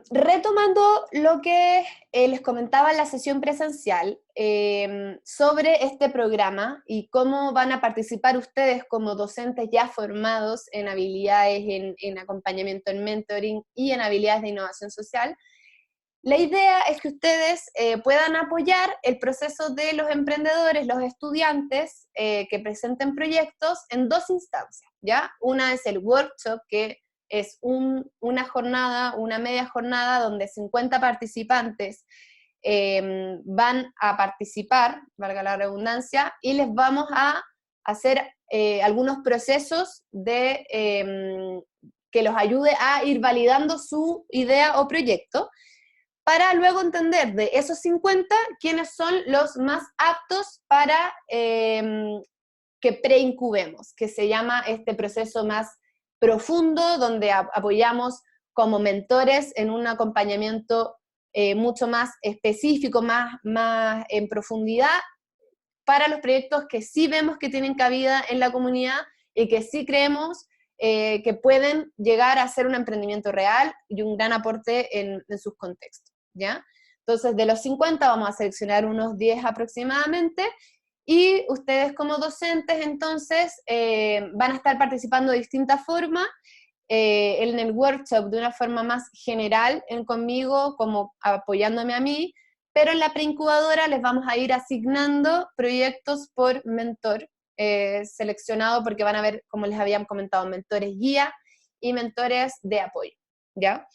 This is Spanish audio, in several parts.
Retomando lo que les comentaba en la sesión presencial sobre este programa y cómo van a participar ustedes como docentes ya formados en habilidades en acompañamiento, en mentoring y en habilidades de innovación social, la idea es que ustedes puedan apoyar el proceso de los emprendedores, los estudiantes que presenten proyectos en dos instancias, ¿ya? Una es el workshop, que es una jornada, una media jornada, donde 50 participantes van a participar, valga la redundancia, y les vamos a hacer algunos procesos que los ayude a ir validando su idea o proyecto, para luego entender de esos 50 quiénes son los más aptos para que preincubemos, que se llama este proceso más profundo, donde apoyamos como mentores en un acompañamiento mucho más específico, más en profundidad, para los proyectos que sí vemos que tienen cabida en la comunidad y que sí creemos que pueden llegar a ser un emprendimiento real y un gran aporte en sus contextos, ¿ya? Entonces, de los 50 vamos a seleccionar unos 10 aproximadamente, y ustedes como docentes, entonces, van a estar participando de distintas formas, en el workshop de una forma más general conmigo, como apoyándome a mí, pero en la preincubadora les vamos a ir asignando proyectos por mentor, seleccionado porque van a ver, como les habían comentado, mentores guía y mentores de apoyo, ¿ya?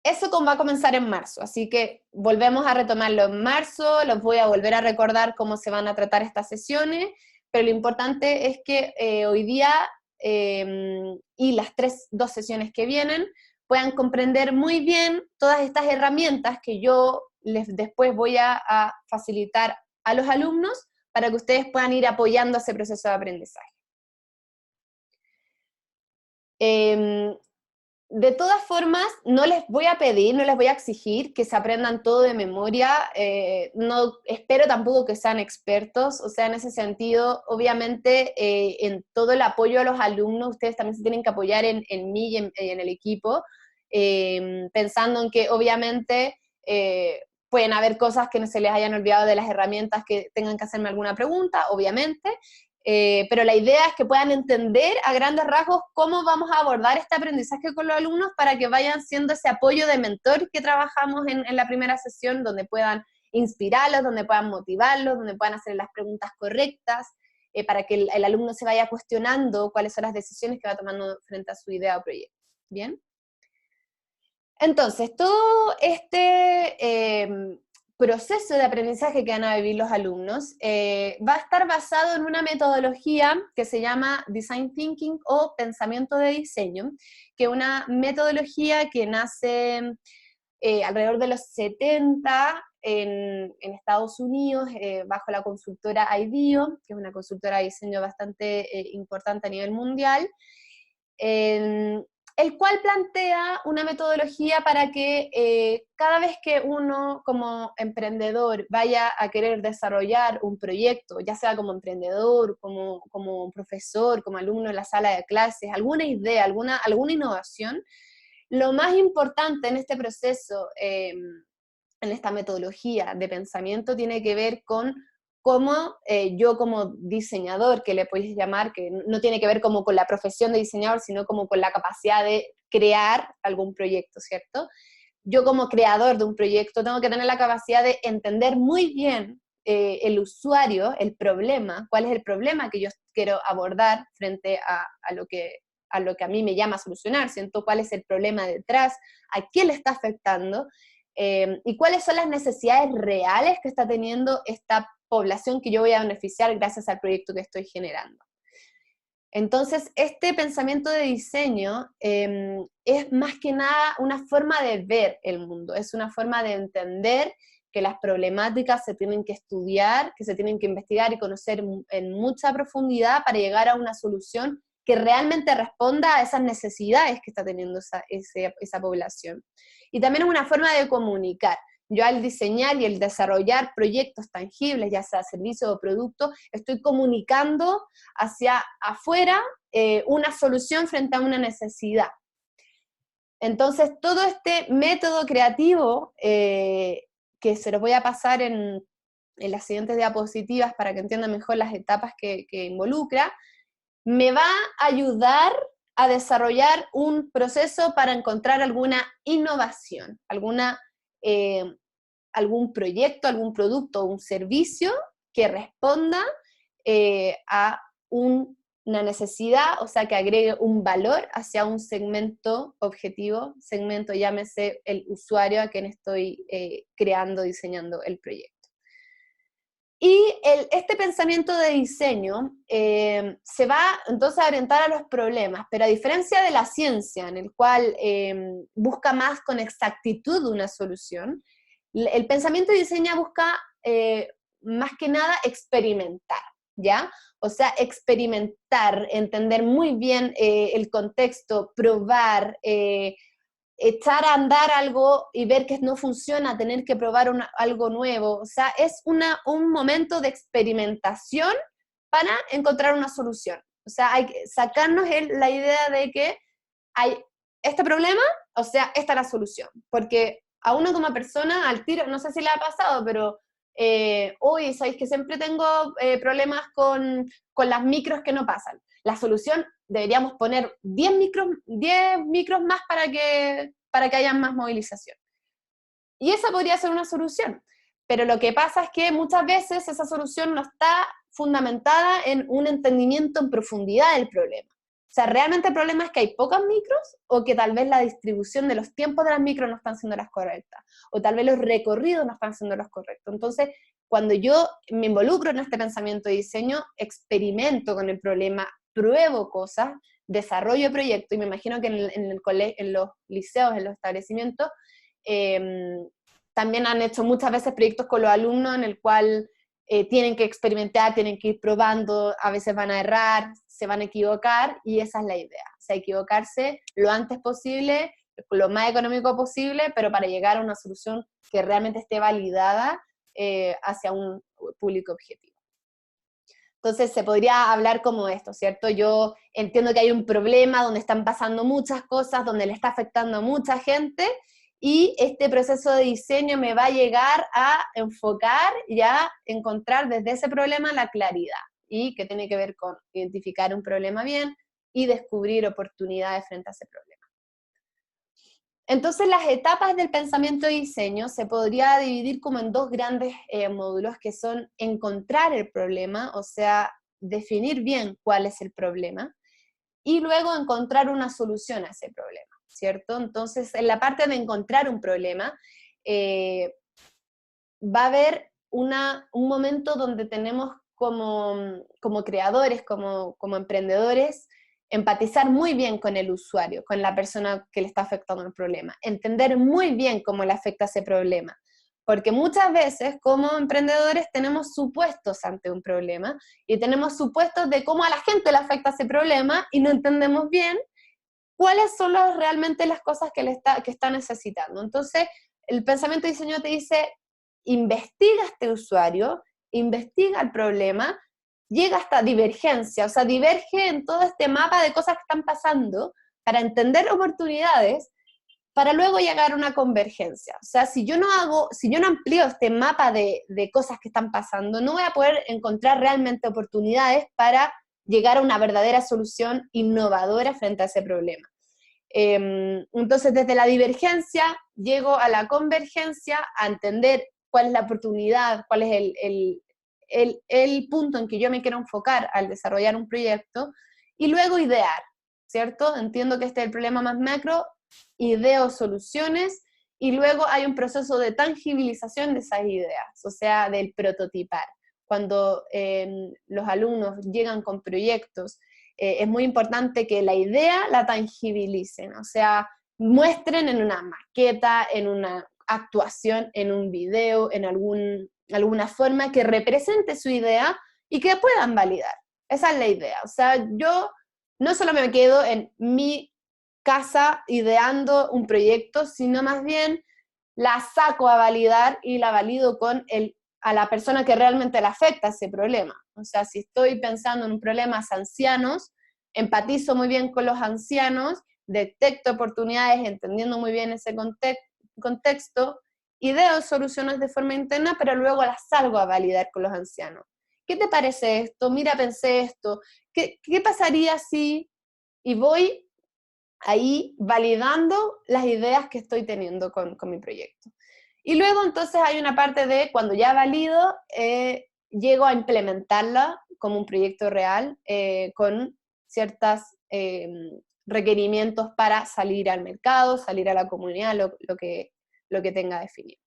Eso va a comenzar en marzo, así que volvemos a retomarlo en marzo, los voy a volver a recordar cómo se van a tratar estas sesiones, pero lo importante es que hoy día y las dos sesiones que vienen puedan comprender muy bien todas estas herramientas que yo después voy a facilitar a los alumnos para que ustedes puedan ir apoyando ese proceso de aprendizaje. De todas formas, no les voy a pedir, no les voy a exigir que se aprendan todo de memoria, no espero tampoco que sean expertos, o sea, en ese sentido, obviamente, en todo el apoyo a los alumnos, ustedes también se tienen que apoyar en mí y en el equipo, pensando en que obviamente pueden haber cosas que no se les hayan olvidado de las herramientas, que tengan que hacerme alguna pregunta, obviamente, pero la idea es que puedan entender a grandes rasgos cómo vamos a abordar este aprendizaje con los alumnos para que vayan siendo ese apoyo de mentor que trabajamos en la primera sesión, donde puedan inspirarlos, donde puedan motivarlos, donde puedan hacer las preguntas correctas, para que el alumno se vaya cuestionando cuáles son las decisiones que va tomando frente a su idea o proyecto. ¿Bien? Entonces, todo este proceso de aprendizaje que van a vivir los alumnos va a estar basado en una metodología que se llama Design Thinking o pensamiento de diseño, que es una metodología que nace alrededor de los 70 en Estados Unidos, bajo la consultora IDEO, que es una consultora de diseño bastante importante a nivel mundial, el cual plantea una metodología para que cada vez que uno como emprendedor vaya a querer desarrollar un proyecto, ya sea como emprendedor, como profesor, como alumno en la sala de clases, alguna idea, alguna innovación, lo más importante en este proceso, en esta metodología de pensamiento, tiene que ver con cómo yo como diseñador, que le podéis llamar, que no tiene que ver como con la profesión de diseñador, sino como con la capacidad de crear algún proyecto, ¿cierto? Yo como creador de un proyecto tengo que tener la capacidad de entender muy bien el usuario, el problema, cuál es el problema que yo quiero abordar frente a lo que a mí me llama a solucionar, siento cuál es el problema detrás, a quién le está afectando, y cuáles son las necesidades reales que está teniendo esta población que yo voy a beneficiar gracias al proyecto que estoy generando. Entonces, este pensamiento de diseño es más que nada una forma de ver el mundo, es una forma de entender que las problemáticas se tienen que estudiar, que se tienen que investigar y conocer en mucha profundidad para llegar a una solución que realmente responda a esas necesidades que está teniendo esa población. Y también es una forma de comunicar. Yo al diseñar y el desarrollar proyectos tangibles, ya sea servicios o productos, estoy comunicando hacia afuera una solución frente a una necesidad. Entonces, todo este método creativo, que se los voy a pasar en las siguientes diapositivas para que entiendan mejor las etapas que involucra, me va a ayudar a desarrollar un proceso para encontrar alguna innovación, algún proyecto, algún producto o un servicio que responda a una necesidad, o sea, que agregue un valor hacia un segmento objetivo, segmento llámese el usuario a quien estoy creando, diseñando el proyecto. Y este pensamiento de diseño se va entonces a orientar a los problemas, pero a diferencia de la ciencia, en el cual busca más con exactitud una solución, el pensamiento de diseño busca más que nada experimentar, ¿ya? O sea, experimentar, entender muy bien el contexto, probar, echar a andar algo y ver que no funciona, tener que probar algo nuevo. O sea, es un momento de experimentación para encontrar una solución. O sea, hay que sacarnos la idea de que hay este problema, o sea, esta es la solución. Porque a uno como persona, al tiro, no sé si le ha pasado, pero hoy, sabéis que siempre tengo problemas con las micros que no pasan. La solución, deberíamos poner 10 micros más para que haya más movilización. Y esa podría ser una solución. Pero lo que pasa es que muchas veces esa solución no está fundamentada en un entendimiento en profundidad del problema. O sea, realmente el problema es que hay pocas micros o que tal vez la distribución de los tiempos de las micros no están siendo las correctas. O tal vez los recorridos no están siendo los correctos. Entonces, cuando yo me involucro en este pensamiento de diseño, experimento con el problema, pruebo cosas, desarrollo proyectos, y me imagino que en los liceos, en los establecimientos, también han hecho muchas veces proyectos con los alumnos en el cual tienen que experimentar, tienen que ir probando, a veces van a errar, se van a equivocar, y esa es la idea. O sea, equivocarse lo antes posible, lo más económico posible, pero para llegar a una solución que realmente esté validada hacia un público objetivo. Entonces se podría hablar como esto, ¿cierto? Yo entiendo que hay un problema donde están pasando muchas cosas, donde le está afectando a mucha gente, y este proceso de diseño me va a llegar a enfocar y a encontrar desde ese problema la claridad, y que tiene que ver con identificar un problema bien y descubrir oportunidades frente a ese problema. Entonces las etapas del pensamiento de diseño se podría dividir como en dos grandes módulos, que son encontrar el problema, o sea, definir bien cuál es el problema, y luego encontrar una solución a ese problema, ¿cierto? Entonces, en la parte de encontrar un problema, va a haber un momento donde tenemos como creadores, como emprendedores, empatizar muy bien con el usuario, con la persona que le está afectando el problema, entender muy bien cómo le afecta ese problema, porque muchas veces como emprendedores tenemos supuestos ante un problema, y tenemos supuestos de cómo a la gente le afecta ese problema, y no entendemos bien cuáles son realmente las cosas que está necesitando. Entonces, el pensamiento de diseño te dice: investiga a este usuario, investiga el problema, llega hasta divergencia, o sea, diverge en todo este mapa de cosas que están pasando para entender oportunidades, para luego llegar a una convergencia. O sea, si yo no amplío este mapa de cosas que están pasando, no voy a poder encontrar realmente oportunidades para llegar a una verdadera solución innovadora frente a ese problema. Entonces, desde la divergencia llego a la convergencia, a entender cuál es la oportunidad, cuál es el punto en que yo me quiero enfocar al desarrollar un proyecto, y luego idear, ¿cierto? Entiendo que este es el problema más macro, ideo soluciones, y luego hay un proceso de tangibilización de esas ideas, o sea, del prototipar. Cuando los alumnos llegan con proyectos, es muy importante que la idea la tangibilicen, o sea, muestren en una maqueta, en una actuación, en un video, en alguna forma que represente su idea y que puedan validar. Esa es la idea. O sea, yo no solo me quedo en mi casa ideando un proyecto, sino más bien la saco a validar y la valido a la persona que realmente le afecta ese problema. O sea, si estoy pensando en un problema ancianos, empatizo muy bien con los ancianos detecto oportunidades, entendiendo muy bien ese contexto, ideo soluciones de forma interna, pero luego las salgo a validar con los ancianos. ¿Qué te parece esto? Mira, pensé esto. ¿Qué pasaría si...? Y voy ahí validando las ideas que estoy teniendo con mi proyecto. Y luego entonces hay una parte de cuando ya valido, llego a implementarla como un proyecto real con ciertos requerimientos para salir al mercado, salir a la comunidad, lo que tenga definido.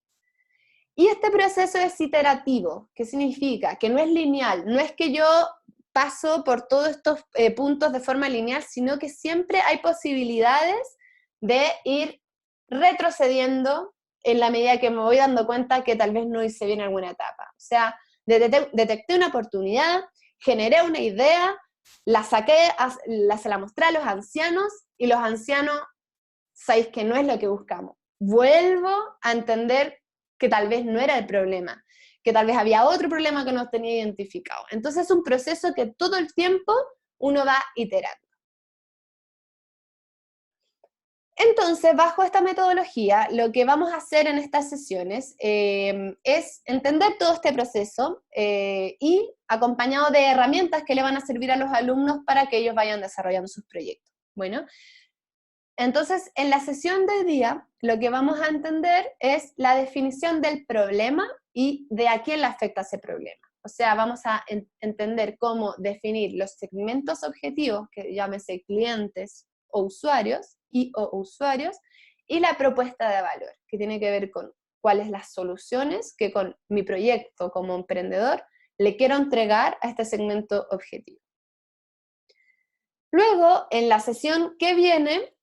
Y este proceso es iterativo. ¿Qué significa? Que no es lineal, no es que yo paso por todos estos puntos de forma lineal, sino que siempre hay posibilidades de ir retrocediendo en la medida que me voy dando cuenta que tal vez no hice bien alguna etapa. O sea, detecté una oportunidad, generé una idea, la saqué, se la mostré a los ancianos, y los ancianos, sabéis que no es lo que buscamos. Vuelvo a entender que tal vez no era el problema, que tal vez había otro problema que no tenía identificado. Entonces es un proceso que todo el tiempo uno va iterando. Entonces, bajo esta metodología, lo que vamos a hacer en estas sesiones es entender todo este proceso y acompañado de herramientas que le van a servir a los alumnos para que ellos vayan desarrollando sus proyectos. Bueno, entonces, en la sesión de día, lo que vamos a entender es la definición del problema y de a quién le afecta ese problema. O sea, vamos a entender cómo definir los segmentos objetivos, que llámese clientes o usuarios, y la propuesta de valor, que tiene que ver con cuáles las soluciones que con mi proyecto como emprendedor le quiero entregar a este segmento objetivo. Luego, en la sesión que viene,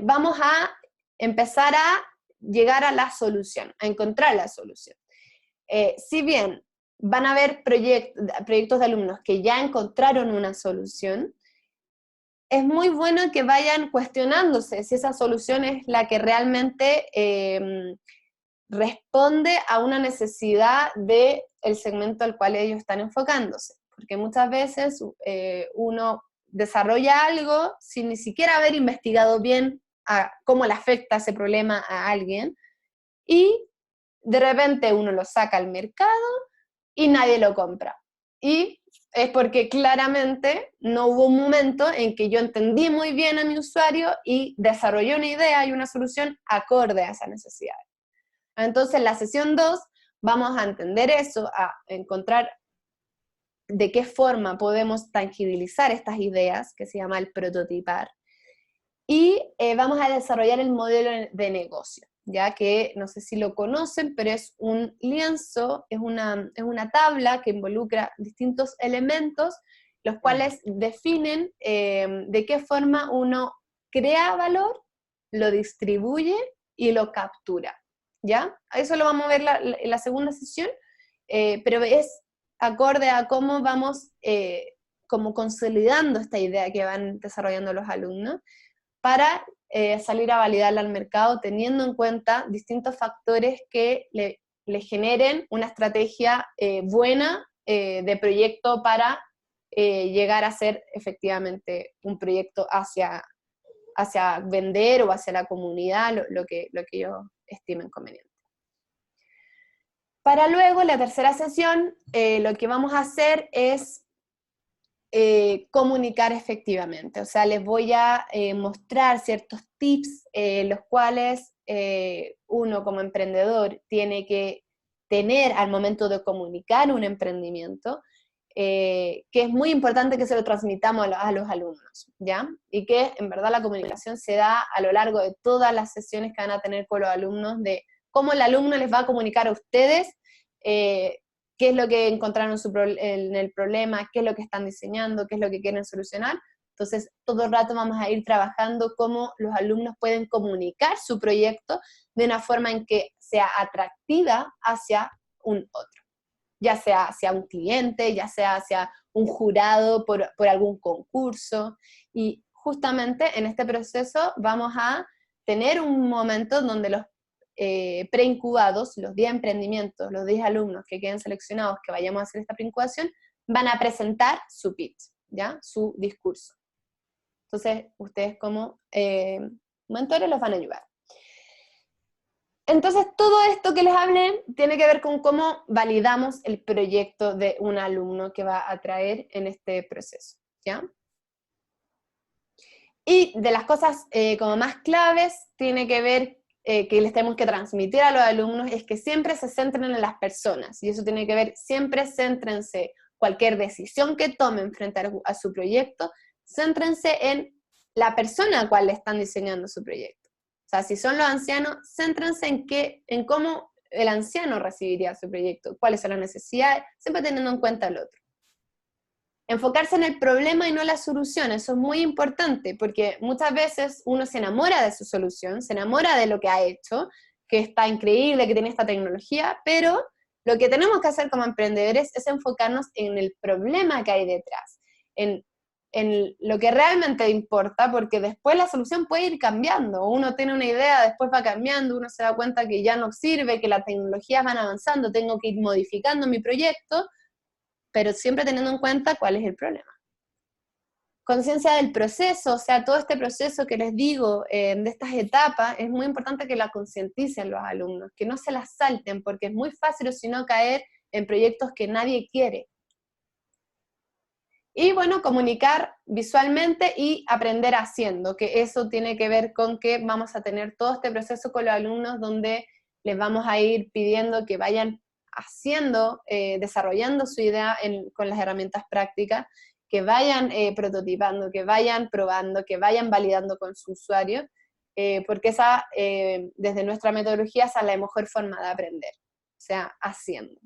vamos a empezar a llegar a la solución, a encontrar la solución. Si bien van a haber proyectos de alumnos que ya encontraron una solución, es muy bueno que vayan cuestionándose si esa solución es la que realmente responde a una necesidad del segmento al cual ellos están enfocándose. Porque muchas veces uno desarrolla algo sin ni siquiera haber investigado bien cómo le afecta ese problema a alguien, y de repente uno lo saca al mercado y nadie lo compra. Y es porque claramente no hubo un momento en que yo entendí muy bien a mi usuario y desarrollé una idea y una solución acorde a esa necesidad. Entonces, en la sesión 2 vamos a entender eso, a encontrar de qué forma podemos tangibilizar estas ideas, que se llama el prototipar, y vamos a desarrollar el modelo de negocio, ya que no sé si lo conocen, pero es un lienzo, es una tabla que involucra distintos elementos, los cuales definen de qué forma uno crea valor, lo distribuye y lo captura, ¿ya? Eso lo vamos a ver en la segunda sesión, pero es acorde a cómo vamos como consolidando esta idea que van desarrollando los alumnos, para salir a validarla al mercado, teniendo en cuenta distintos factores que le generen una estrategia buena de proyecto para llegar a ser efectivamente un proyecto hacia vender o hacia la comunidad, lo que ellos estimen conveniente. Para luego, la tercera sesión, lo que vamos a hacer es comunicar efectivamente. O sea, les voy a mostrar ciertos tips, los cuales uno como emprendedor tiene que tener al momento de comunicar un emprendimiento, que es muy importante que se lo transmitamos a los alumnos, ¿ya? Y que en verdad la comunicación se da a lo largo de todas las sesiones que van a tener con los alumnos, de cómo el alumno les va a comunicar a ustedes qué es lo que encontraron en el problema, qué es lo que están diseñando, qué es lo que quieren solucionar. Entonces, todo el rato vamos a ir trabajando cómo los alumnos pueden comunicar su proyecto de una forma en que sea atractiva hacia un otro, ya sea hacia un cliente, ya sea hacia un jurado por algún concurso. Y justamente en este proceso vamos a tener un momento donde los preincubados, los 10 emprendimientos, los 10 alumnos que queden seleccionados, que vayamos a hacer esta preincubación, van a presentar su pitch, ¿ya? Su discurso. Entonces, ustedes como mentores los van a ayudar. Entonces, todo esto que les hablé tiene que ver con cómo validamos el proyecto de un alumno que va a traer en este proceso, ¿ya? Y de las cosas como más claves tiene que ver que les tenemos que transmitir a los alumnos es que siempre se centren en las personas, y eso tiene que ver, siempre céntrense, cualquier decisión que tomen frente a su proyecto, céntrense en la persona a cual le están diseñando su proyecto. O sea, si son los ancianos, céntrense en cómo el anciano recibiría su proyecto, cuáles son las necesidades, siempre teniendo en cuenta al otro. Enfocarse en el problema y no la solución, eso es muy importante, porque muchas veces uno se enamora de su solución, se enamora de lo que ha hecho, que está increíble, que tiene esta tecnología, pero lo que tenemos que hacer como emprendedores es enfocarnos en el problema que hay detrás, en lo que realmente importa, porque después la solución puede ir cambiando. Uno tiene una idea, después va cambiando, uno se da cuenta que ya no sirve, que las tecnologías van avanzando, tengo que ir modificando mi proyecto, pero siempre teniendo en cuenta cuál es el problema. Conciencia del proceso, o sea, todo este proceso que les digo, de estas etapas, es muy importante que la concienticen los alumnos, que no se las salten, porque es muy fácil o si no caer en proyectos que nadie quiere. Y bueno, comunicar visualmente y aprender haciendo, que eso tiene que ver con que vamos a tener todo este proceso con los alumnos donde les vamos a ir pidiendo que vayan haciendo, desarrollando su idea con las herramientas prácticas, que vayan prototipando, que vayan probando, que vayan validando con su usuario, porque esa, desde nuestra metodología, esa es la mejor forma de aprender, o sea, haciendo,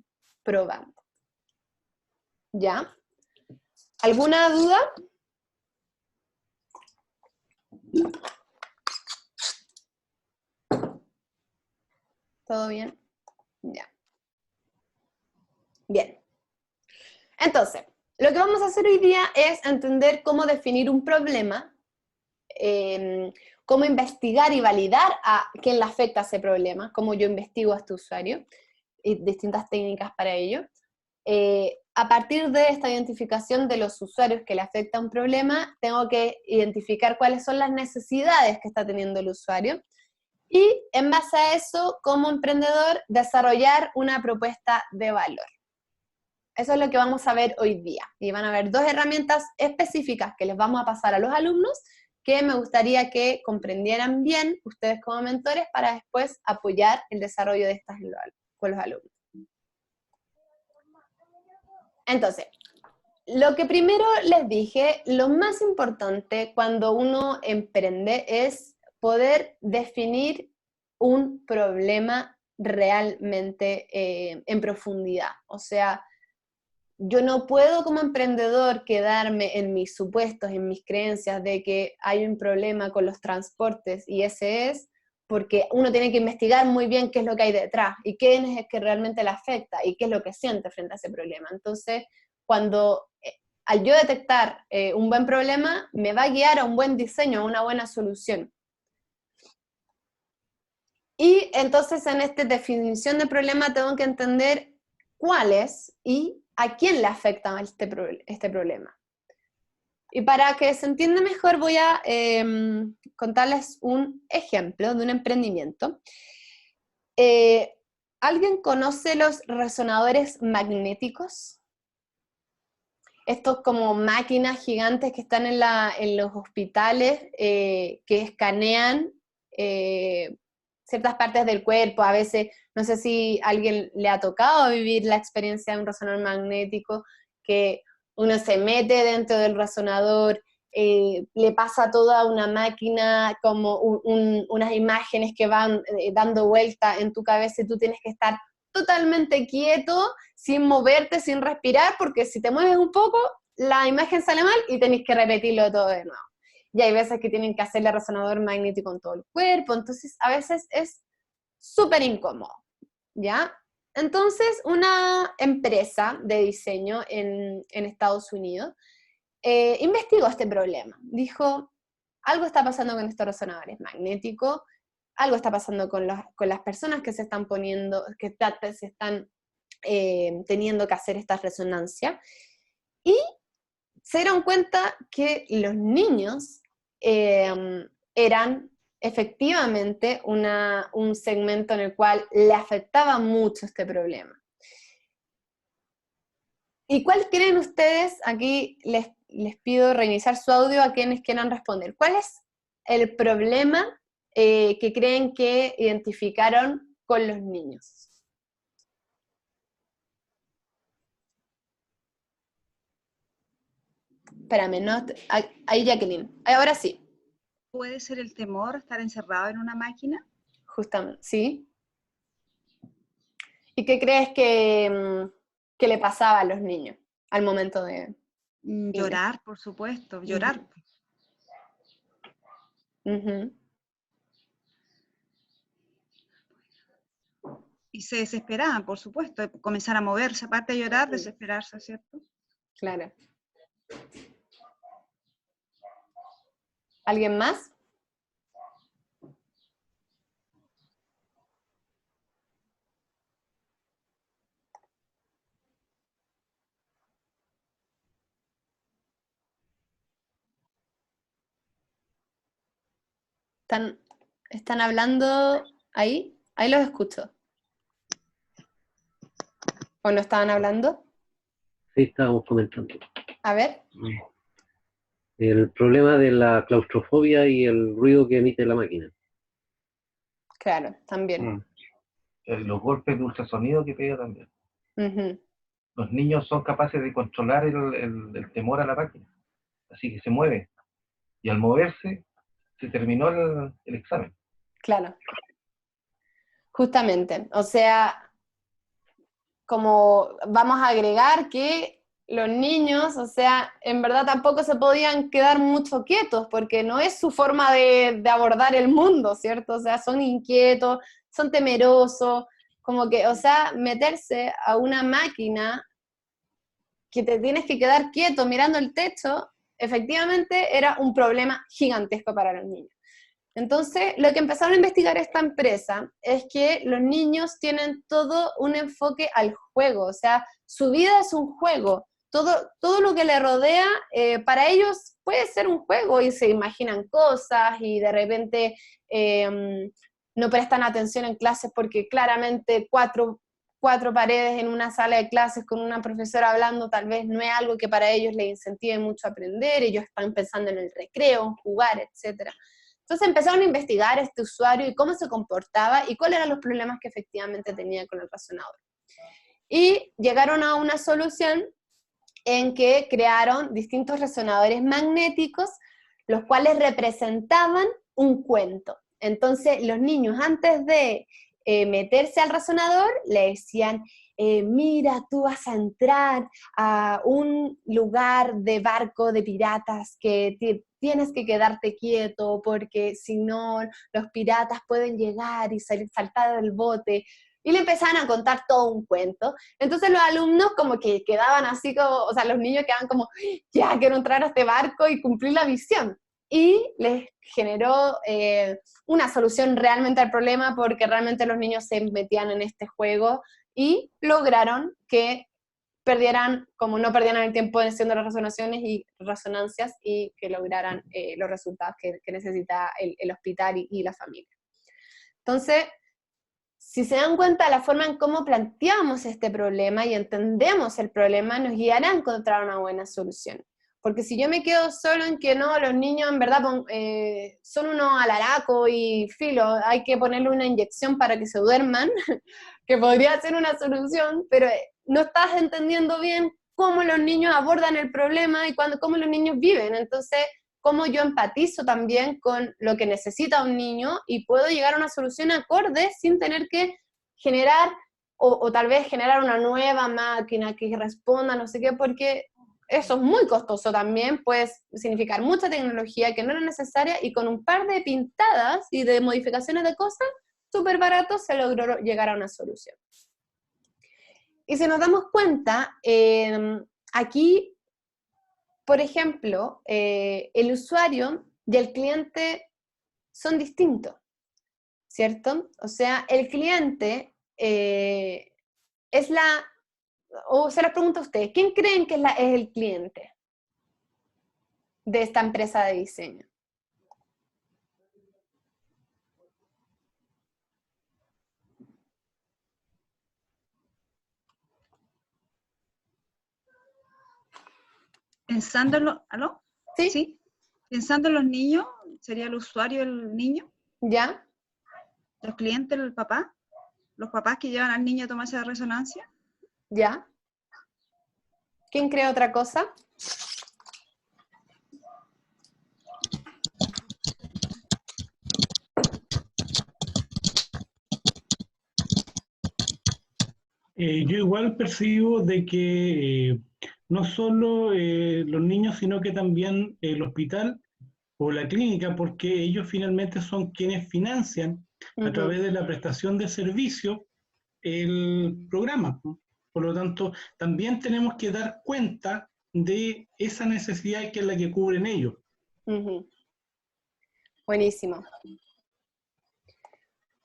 probando. ¿Ya? ¿Alguna duda? ¿Todo bien? Ya. Bien. Entonces, lo que vamos a hacer hoy día es entender cómo definir un problema, cómo investigar y validar a quién le afecta ese problema, cómo yo investigo a este usuario, y distintas técnicas para ello. A partir de esta identificación de los usuarios que le afecta un problema, tengo que identificar cuáles son las necesidades que está teniendo el usuario, y en base a eso, como emprendedor, desarrollar una propuesta de valor. Eso es lo que vamos a ver hoy día. Y van a ver dos herramientas específicas que les vamos a pasar a los alumnos que me gustaría que comprendieran bien ustedes como mentores para después apoyar el desarrollo de estas con los alumnos. Entonces, lo que primero les dije, lo más importante cuando uno emprende es poder definir un problema realmente en profundidad. O sea, yo no puedo como emprendedor quedarme en mis supuestos, en mis creencias de que hay un problema con los transportes y ese es porque uno tiene que investigar muy bien qué es lo que hay detrás y qué es que realmente le afecta y qué es lo que siente frente a ese problema. Entonces, cuando al yo detectar un buen problema, me va a guiar a un buen diseño, a una buena solución. Y entonces en esta definición de problema tengo que entender cuál es y a quién le afecta este problema. Y para que se entienda mejor voy a contarles un ejemplo de un emprendimiento. ¿Alguien conoce los resonadores magnéticos? Estos como máquinas gigantes que están en los hospitales que escanean ciertas partes del cuerpo. A veces, no sé si a alguien le ha tocado vivir la experiencia de un resonador magnético, que uno se mete dentro del resonador, le pasa toda una máquina como unas imágenes que van dando vuelta en tu cabeza y tú tienes que estar totalmente quieto, sin moverte, sin respirar, porque si te mueves un poco, la imagen sale mal y tenéis que repetirlo todo de nuevo. Y hay veces que tienen que hacerle resonador magnético en todo el cuerpo, entonces a veces es súper incómodo, ¿ya? Entonces una empresa de diseño en Estados Unidos investigó este problema. Dijo, algo está pasando con estos resonadores magnéticos, algo está pasando con las personas que se están poniendo, que se están teniendo que hacer esta resonancia, y se dieron cuenta que los niños eran efectivamente un segmento en el cual le afectaba mucho este problema. ¿Y cuál creen ustedes? Aquí les pido reiniciar su audio a quienes quieran responder. ¿Cuál es el problema que creen que identificaron con los niños? Espérame, no, ahí Jacqueline. Ahora sí. ¿Puede ser el temor a estar encerrado en una máquina? Justamente, ¿sí? ¿Y qué crees que le pasaba a los niños al momento de ir? Llorar, por supuesto, llorar. Ujú. Y se desesperaban, por supuesto, comenzar a moverse, aparte de llorar, desesperarse, ¿cierto? Claro. ¿Alguien más? ¿Están hablando ahí? Ahí los escucho. ¿O no estaban hablando? Sí, estábamos comentando. A ver. El problema de la claustrofobia y el ruido que emite la máquina. Claro, también. Los golpes de ultrasonido que pega también. Ujú. Los niños son capaces de controlar el temor a la máquina, así que se mueve. Y al moverse, se terminó el examen. Claro. Justamente. O sea, como vamos a agregar que los niños, o sea, en verdad tampoco se podían quedar mucho quietos, porque no es su forma de abordar el mundo, ¿cierto? O sea, son inquietos, son temerosos, como que, o sea, meterse a una máquina que te tienes que quedar quieto mirando el techo, efectivamente era un problema gigantesco para los niños. Entonces, lo que empezaron a investigar esta empresa es que los niños tienen todo un enfoque al juego, o sea, su vida es un juego, todo lo que le rodea, para ellos puede ser un juego y se imaginan cosas y de repente no prestan atención en clases porque claramente cuatro paredes en una sala de clases con una profesora hablando tal vez no es algo que para ellos les incentive mucho a aprender, ellos están pensando en el recreo, en jugar, etc. Entonces empezaron a investigar a este usuario y cómo se comportaba y cuáles eran los problemas que efectivamente tenía con el razonador. Y llegaron a una solución en que crearon distintos resonadores magnéticos, los cuales representaban un cuento. Entonces los niños antes de meterse al razonador le decían, mira, tú vas a entrar a un lugar de barco de piratas que tienes que quedarte quieto porque si no los piratas pueden llegar y saltar del bote. Y le empezaban a contar todo un cuento. Entonces los alumnos como que quedaban así como, o sea, los niños quedaban como, ya quiero entrar a este barco y cumplir la visión. Y les generó una solución realmente al problema porque realmente los niños se metían en este juego y lograron que perdieran, como no perdieran el tiempo haciendo las resonancias y que lograran los resultados que necesita el hospital y la familia. Entonces, si se dan cuenta de la forma en cómo planteamos este problema y entendemos el problema, nos guiará a encontrar una buena solución. Porque si yo me quedo solo en que no, los niños en verdad son unos alaracos y filo, hay que ponerle una inyección para que se duerman, que podría ser una solución, pero no estás entendiendo bien cómo los niños abordan el problema y cómo los niños viven. Entonces, cómo yo empatizo también con lo que necesita un niño y puedo llegar a una solución acorde sin tener que generar o tal vez generar una nueva máquina que responda, no sé qué, porque eso es muy costoso también, puede significar mucha tecnología que no era necesaria y con un par de pintadas y de modificaciones de cosas súper baratos se logró llegar a una solución. Y si nos damos cuenta, aquí por ejemplo, el usuario y el cliente son distintos, ¿cierto? O sea, el cliente es o se les pregunta a ustedes, ¿quién creen que es el cliente de esta empresa de diseño? Pensando en los, ¿aló? ¿Sí? ¿Sí? Pensando en los niños, sería el usuario el niño, ¿Ya? los clientes el papá, los papás que llevan al niño a tomarse la resonancia. ¿Ya? ¿Quién cree otra cosa? Yo igual percibo de que no solo los niños, sino que también el hospital o la clínica, porque ellos finalmente son quienes financian a través de la prestación de servicio el programa, ¿no? Por lo tanto, también tenemos que dar cuenta de esa necesidad que es la que cubren ellos. Ujú. Buenísimo.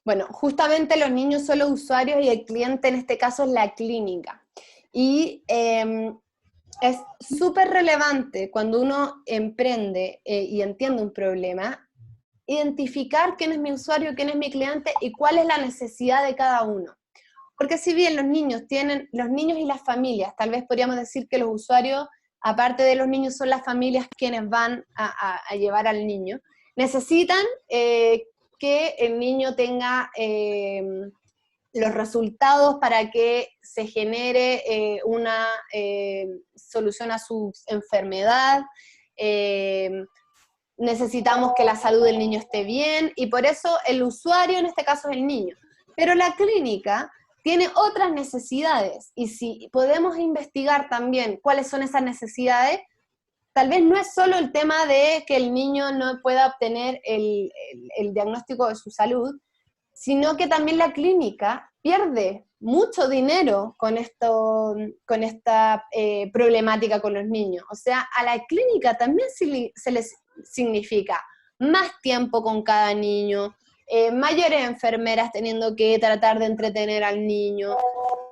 Bueno, justamente los niños son los usuarios y el cliente en este caso es la clínica. Y es súper relevante cuando uno emprende y entiende un problema, identificar quién es mi usuario, quién es mi cliente y cuál es la necesidad de cada uno. Porque si bien los niños y las familias, tal vez podríamos decir que los usuarios, aparte de los niños, son las familias quienes van a llevar al niño, necesitan que el niño tenga los resultados para que se genere una solución a su enfermedad. Necesitamos que la salud del niño esté bien, y por eso el usuario en este caso es el niño. Pero la clínica tiene otras necesidades, y si podemos investigar también cuáles son esas necesidades, tal vez no es solo el tema de que el niño no pueda obtener el diagnóstico de su salud, sino que también la clínica pierde mucho dinero con esta problemática con los niños. O sea, a la clínica también se les significa más tiempo con cada niño, mayores enfermeras teniendo que tratar de entretener al niño.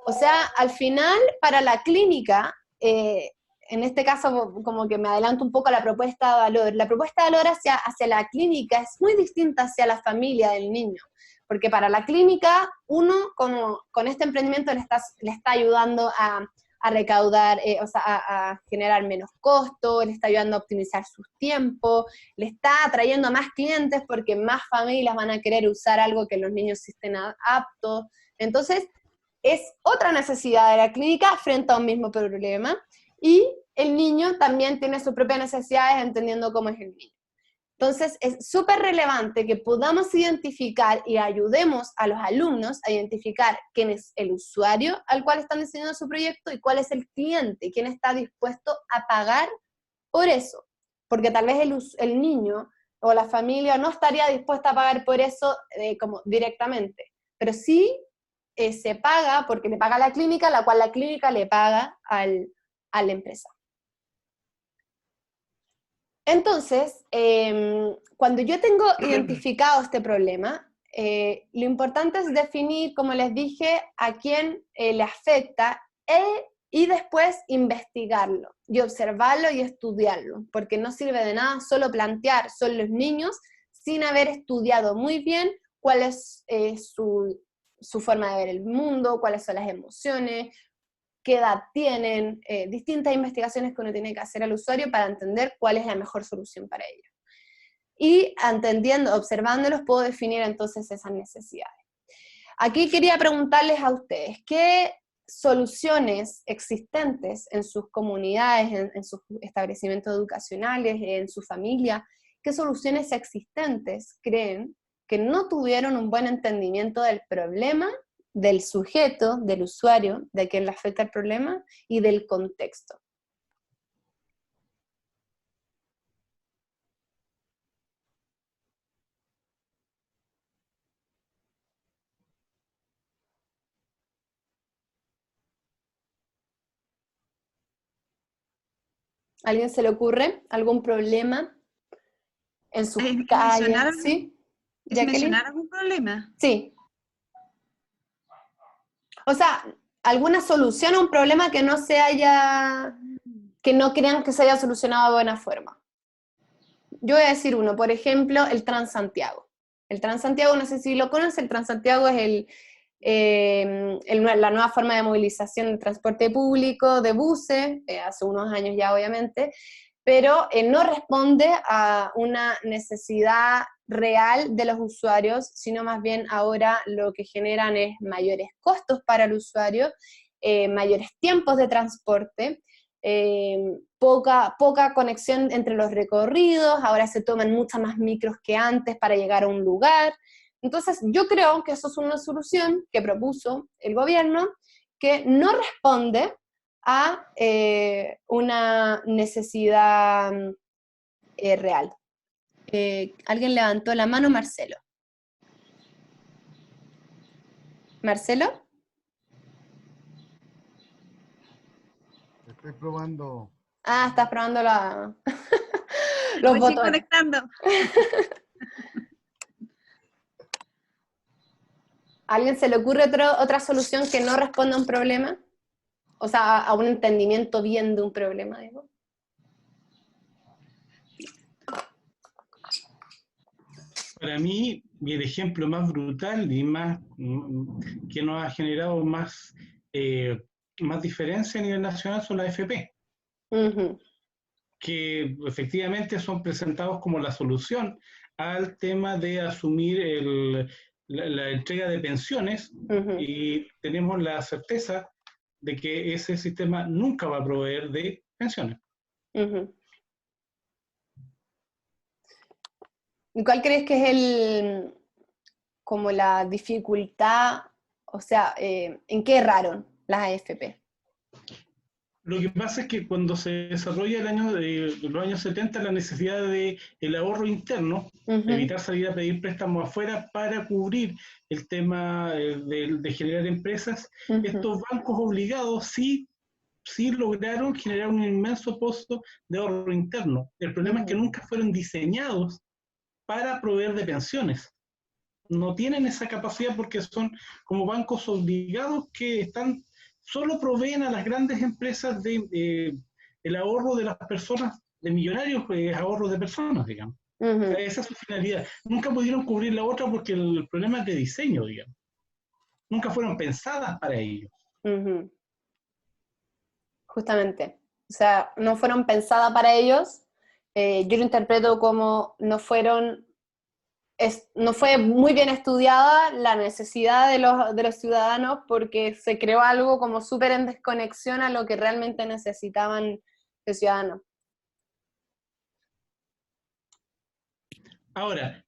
O sea, al final, para la clínica, en este caso como que me adelanto un poco a la propuesta de valor, la propuesta de valor hacia la clínica es muy distinta hacia la familia del niño, porque para la clínica, uno con este emprendimiento le está ayudando a recaudar, a generar menos costo, le está ayudando a optimizar sus tiempos, le está atrayendo a más clientes porque más familias van a querer usar algo que los niños estén aptos. Entonces, es otra necesidad de la clínica frente a un mismo problema, y el niño también tiene sus propias necesidades entendiendo cómo es el niño. Entonces, es súper relevante que podamos identificar y ayudemos a los alumnos a identificar quién es el usuario al cual están diseñando su proyecto y cuál es el cliente, quién está dispuesto a pagar por eso. Porque tal vez el niño o la familia no estaría dispuesta a pagar por eso como directamente, pero sí se paga porque le paga a la clínica, la cual la clínica le paga a la empresa. Entonces, cuando yo tengo identificado este problema, lo importante es definir, como les dije, a quién le afecta y después investigarlo y observarlo y estudiarlo, porque no sirve de nada solo plantear, son los niños, sin haber estudiado muy bien cuál es su forma de ver el mundo, cuáles son las emociones, qué edad tienen, distintas investigaciones que uno tiene que hacer al usuario para entender cuál es la mejor solución para ellos. Y entendiendo, observándolos, puedo definir entonces esas necesidades. Aquí quería preguntarles a ustedes, ¿qué soluciones existentes en sus comunidades, en sus establecimientos educacionales, en su familia, qué soluciones existentes creen que no tuvieron un buen entendimiento del problema, del sujeto, del usuario, de quien le afecta el problema, y del contexto? ¿A alguien se le ocurre algún problema en sus calles? ¿Sí? ¿Es mencionar algún problema? Sí. O sea, alguna solución a un problema que no crean que se haya solucionado de buena forma. Yo voy a decir uno, por ejemplo, el Transantiago. El Transantiago, no sé si lo conocen, el Transantiago es la nueva forma de movilización del transporte público, de buses, hace unos años ya obviamente, pero no responde a una necesidad real de los usuarios, sino más bien ahora lo que generan es mayores costos para el usuario, mayores tiempos de transporte, poca conexión entre los recorridos, ahora se toman muchas más micros que antes para llegar a un lugar. Entonces yo creo que eso es una solución que propuso el gobierno que no responde a una necesidad real. ¿Alguien levantó la mano? Marcelo. ¿Marcelo? Estoy probando. Ah, estás probando los Recién botones. conectando. ¿A alguien se le ocurre otra solución que no responda a un problema? O sea, a un entendimiento bien de un problema, digo. Para mí, el ejemplo más brutal y más que nos ha generado más diferencia a nivel nacional son las AFP, que efectivamente son presentados como la solución al tema de asumir la entrega de pensiones, y tenemos la certeza de que ese sistema nunca va a proveer de pensiones. ¿Y cuál crees que es como la dificultad, o sea, en qué erraron las AFP? Lo que pasa es que cuando se desarrolla los años 70 la necesidad del ahorro interno, de evitar salir a pedir préstamos afuera para cubrir el tema de generar empresas, estos bancos obligados sí lograron generar un inmenso pozo de ahorro interno. El problema es que nunca fueron diseñados para proveer de pensiones. No tienen esa capacidad porque son como bancos obligados que solo proveen a las grandes empresas el ahorro de las personas, de millonarios ahorros de personas, digamos. O sea, esa es su finalidad. Nunca pudieron cubrir la otra porque el problema es de diseño, digamos. Nunca fueron pensadas para ello. Justamente. O sea, no fueron pensadas para ellos. Yo lo interpreto como no fue muy bien estudiada la necesidad de los ciudadanos, porque se creó algo como súper en desconexión a lo que realmente necesitaban los ciudadanos. Ahora,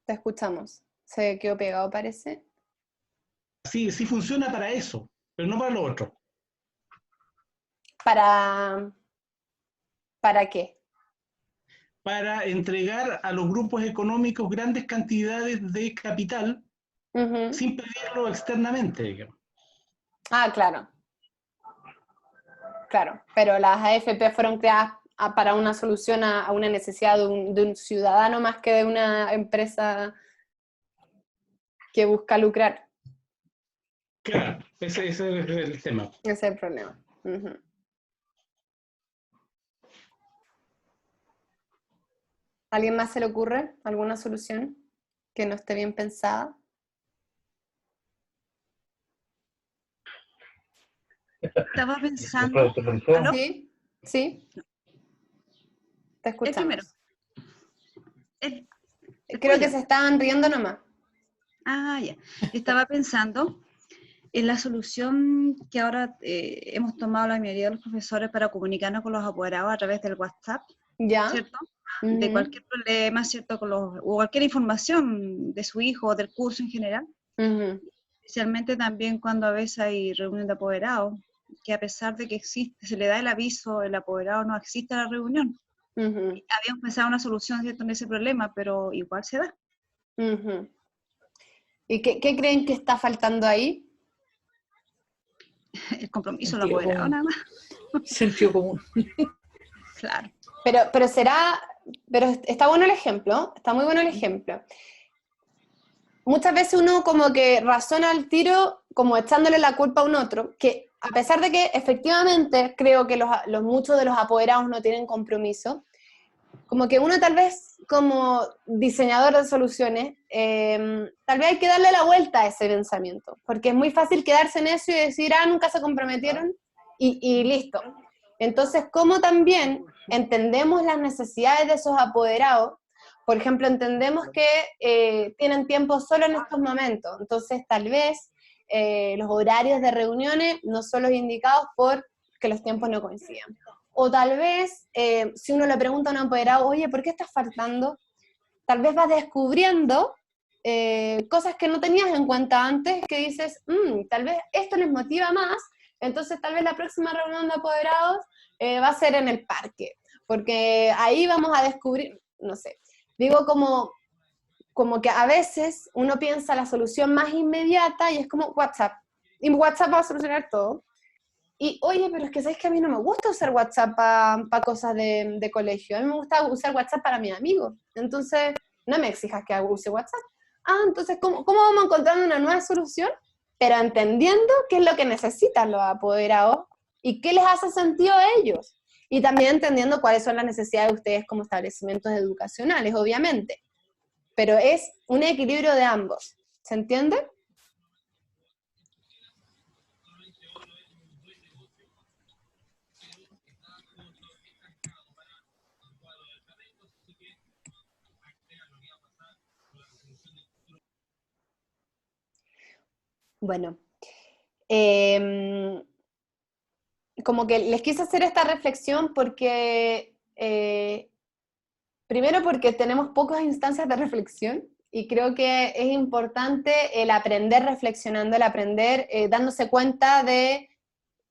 Te escuchamos. Se quedó pegado, parece. sí funciona para eso, pero no para lo otro. ¿Para qué? Para entregar a los grupos económicos grandes cantidades de capital sin pedirlo externamente, digamos. Ah, claro. Claro, pero las AFP fueron creadas para una solución a una necesidad de un ciudadano más que de una empresa que busca lucrar. Claro, ese es el tema. Ese es el problema. ¿Alguien más se le ocurre alguna solución que no esté bien pensada? Estaba pensando. ¿Aló? Sí, sí. Te escuchamos. El primero. Creo que se estaban riendo nomás. Ah, ya. Estaba pensando en la solución que ahora hemos tomado la mayoría de los profesores para comunicarnos con los apoderados a través del WhatsApp, ¿Ya? ¿cierto? De cualquier problema, ¿cierto? O cualquier información de su hijo o del curso en general. Especialmente también cuando a veces hay reunión de apoderados, que a pesar de que existe, se le da el aviso, el apoderado no asiste a la reunión. Habíamos pensado una solución, ¿cierto?, en ese problema, pero igual se da. ¿Y qué creen que está faltando ahí? El compromiso del apoderado, nada más. Sentido común. Claro. Pero está bueno el ejemplo, está muy bueno el ejemplo. Muchas veces uno como que razona al tiro como echándole la culpa a un otro, que a pesar de que efectivamente creo que muchos de los apoderados no tienen compromiso, como que uno tal vez como diseñador de soluciones, tal vez hay que darle la vuelta a ese pensamiento, porque es muy fácil quedarse en eso y decir, nunca se comprometieron y listo. Entonces, ¿cómo también entendemos las necesidades de esos apoderados? Por ejemplo, entendemos que tienen tiempo solo en estos momentos, entonces tal vez los horarios de reuniones no son los indicados porque los tiempos no coincidan. O tal vez, si uno le pregunta a un apoderado, oye, ¿por qué estás faltando? Tal vez vas descubriendo cosas que no tenías en cuenta antes, que dices, tal vez esto les motiva más, entonces tal vez la próxima reunión de apoderados va a ser en el parque, porque ahí vamos a descubrir, no sé, digo como que a veces uno piensa la solución más inmediata y es como WhatsApp, y WhatsApp va a solucionar todo. Y oye, pero es que ¿sabes que a mí no me gusta usar WhatsApp para cosas de colegio? A mí me gusta usar WhatsApp para mis amigos. Entonces, no me exijas que use WhatsApp. Entonces, ¿cómo vamos encontrando una nueva solución? Pero entendiendo qué es lo que necesitan los apoderados y qué les hace sentido a ellos. Y también entendiendo cuáles son las necesidades de ustedes como establecimientos educacionales, obviamente. Pero es un equilibrio de ambos. ¿Se entiende? Bueno, como que les quise hacer esta reflexión porque, primero porque tenemos pocas instancias de reflexión y creo que es importante el aprender reflexionando, el aprender dándose cuenta de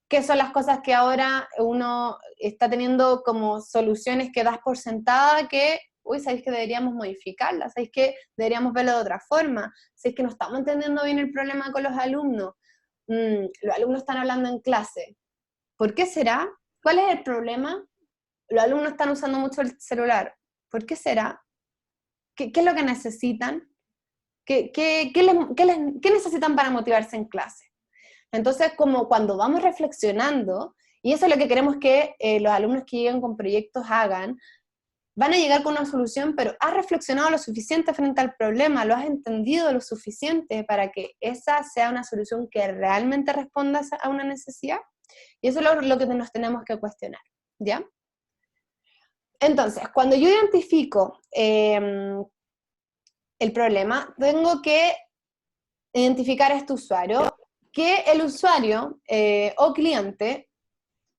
qué son las cosas que ahora uno está teniendo como soluciones que das por sentada que, sabéis que deberíamos modificarlas, sabéis que deberíamos verlo de otra forma, sabéis que no estamos entendiendo bien el problema con los alumnos, los alumnos están hablando en clase, ¿por qué será? ¿Cuál es el problema? Los alumnos están usando mucho el celular, ¿por qué será? ¿Qué es lo que necesitan? ¿Qué necesitan para motivarse en clase? Entonces, como cuando vamos reflexionando, y eso es lo que queremos que los alumnos que lleguen con proyectos hagan, van a llegar con una solución, pero has reflexionado lo suficiente frente al problema, lo has entendido lo suficiente para que esa sea una solución que realmente responda a una necesidad. Y eso es lo que nos tenemos que cuestionar, ¿ya? Entonces, cuando yo identifico el problema, tengo que identificar a este usuario, que el usuario o cliente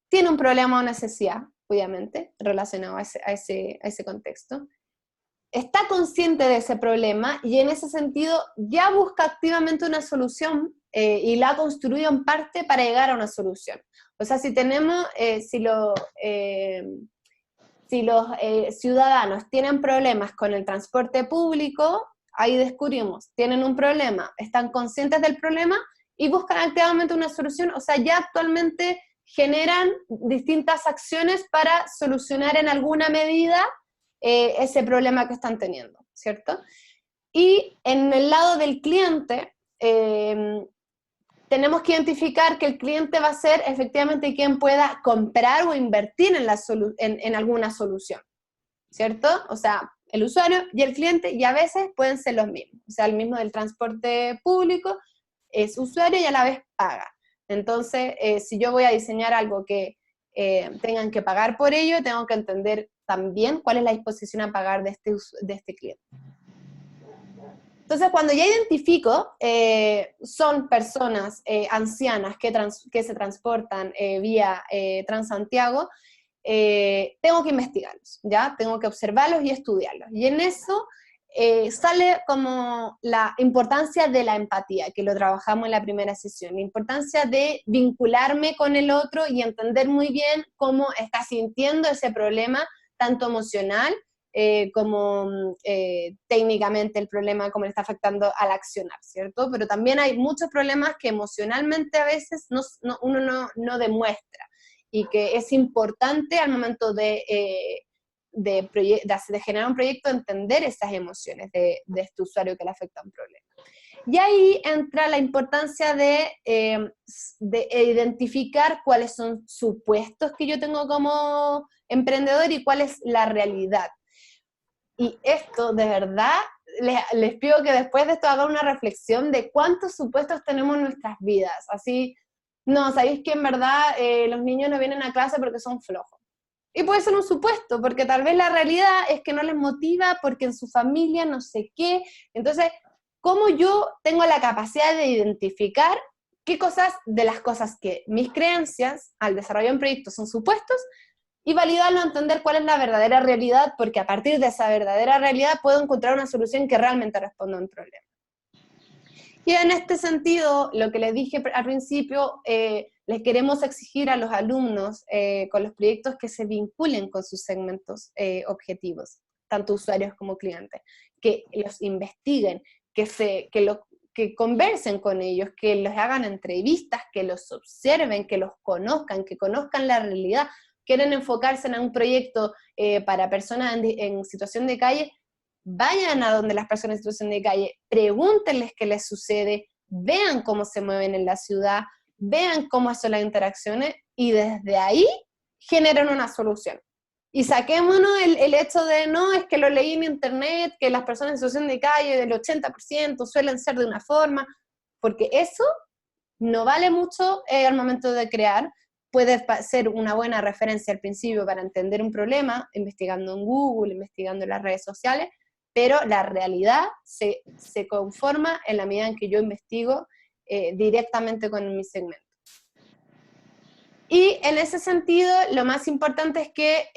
tiene un problema o necesidad, obviamente, relacionado a ese contexto, está consciente de ese problema y en ese sentido ya busca activamente una solución y la ha construido en parte para llegar a una solución. O sea, si tenemos, si los ciudadanos tienen problemas con el transporte público, ahí descubrimos, tienen un problema, están conscientes del problema y buscan activamente una solución, o sea, ya actualmente generan distintas acciones para solucionar en alguna medida ese problema que están teniendo, ¿cierto? Y en el lado del cliente, tenemos que identificar que el cliente va a ser efectivamente quien pueda comprar o invertir en alguna solución, ¿cierto? O sea, el usuario y el cliente, y a veces pueden ser los mismos. O sea, el mismo del transporte público es usuario y a la vez paga. Entonces, si yo voy a diseñar algo que tengan que pagar por ello, tengo que entender también cuál es la disposición a pagar de este cliente. Entonces, cuando ya identifico, son personas ancianas que se transportan vía Transantiago, tengo que investigarlos, ¿ya? Tengo que observarlos y estudiarlos. Y en eso sale como la importancia de la empatía, que lo trabajamos en la primera sesión, la importancia de vincularme con el otro y entender muy bien cómo está sintiendo ese problema, tanto emocional, como técnicamente el problema, cómo le está afectando al accionar, ¿cierto? Pero también hay muchos problemas que emocionalmente a veces uno no demuestra, y que es importante al momento de generar un proyecto entender esas emociones de este usuario que le afecta un problema. Y ahí entra la importancia de identificar cuáles son supuestos que yo tengo como emprendedor y cuál es la realidad. Y esto, de verdad, les pido que después de esto hagan una reflexión de cuántos supuestos tenemos en nuestras vidas. Así, no, sabéis que en verdad los niños no vienen a clase porque son flojos. Y puede ser un supuesto, porque tal vez la realidad es que no les motiva porque en su familia no sé qué. Entonces, ¿cómo yo tengo la capacidad de identificar qué cosas de las cosas que mis creencias al desarrollar un proyecto son supuestos y validarlo, entender cuál es la verdadera realidad, porque a partir de esa verdadera realidad puedo encontrar una solución que realmente responda a un problema? Y en este sentido, lo que les dije al principio, les queremos exigir a los alumnos con los proyectos que se vinculen con sus segmentos objetivos, tanto usuarios como clientes, que los investiguen, que conversen con ellos, que les hagan entrevistas, que los observen, que los conozcan, que conozcan la realidad. Quieren enfocarse en un proyecto para personas en situación de calle, vayan a donde las personas en situación de calle, pregúntenles qué les sucede, vean cómo se mueven en la ciudad, vean cómo son las interacciones, y desde ahí generan una solución. Y saquémonos el hecho de, no, es que lo leí en internet, que las personas en situación de calle del 80% suelen ser de una forma, porque eso no vale mucho al momento de crear. Puede ser una buena referencia al principio para entender un problema, investigando en Google, investigando en las redes sociales, pero la realidad se conforma en la medida en que yo investigo directamente con mi segmento. Y en ese sentido, lo más importante es que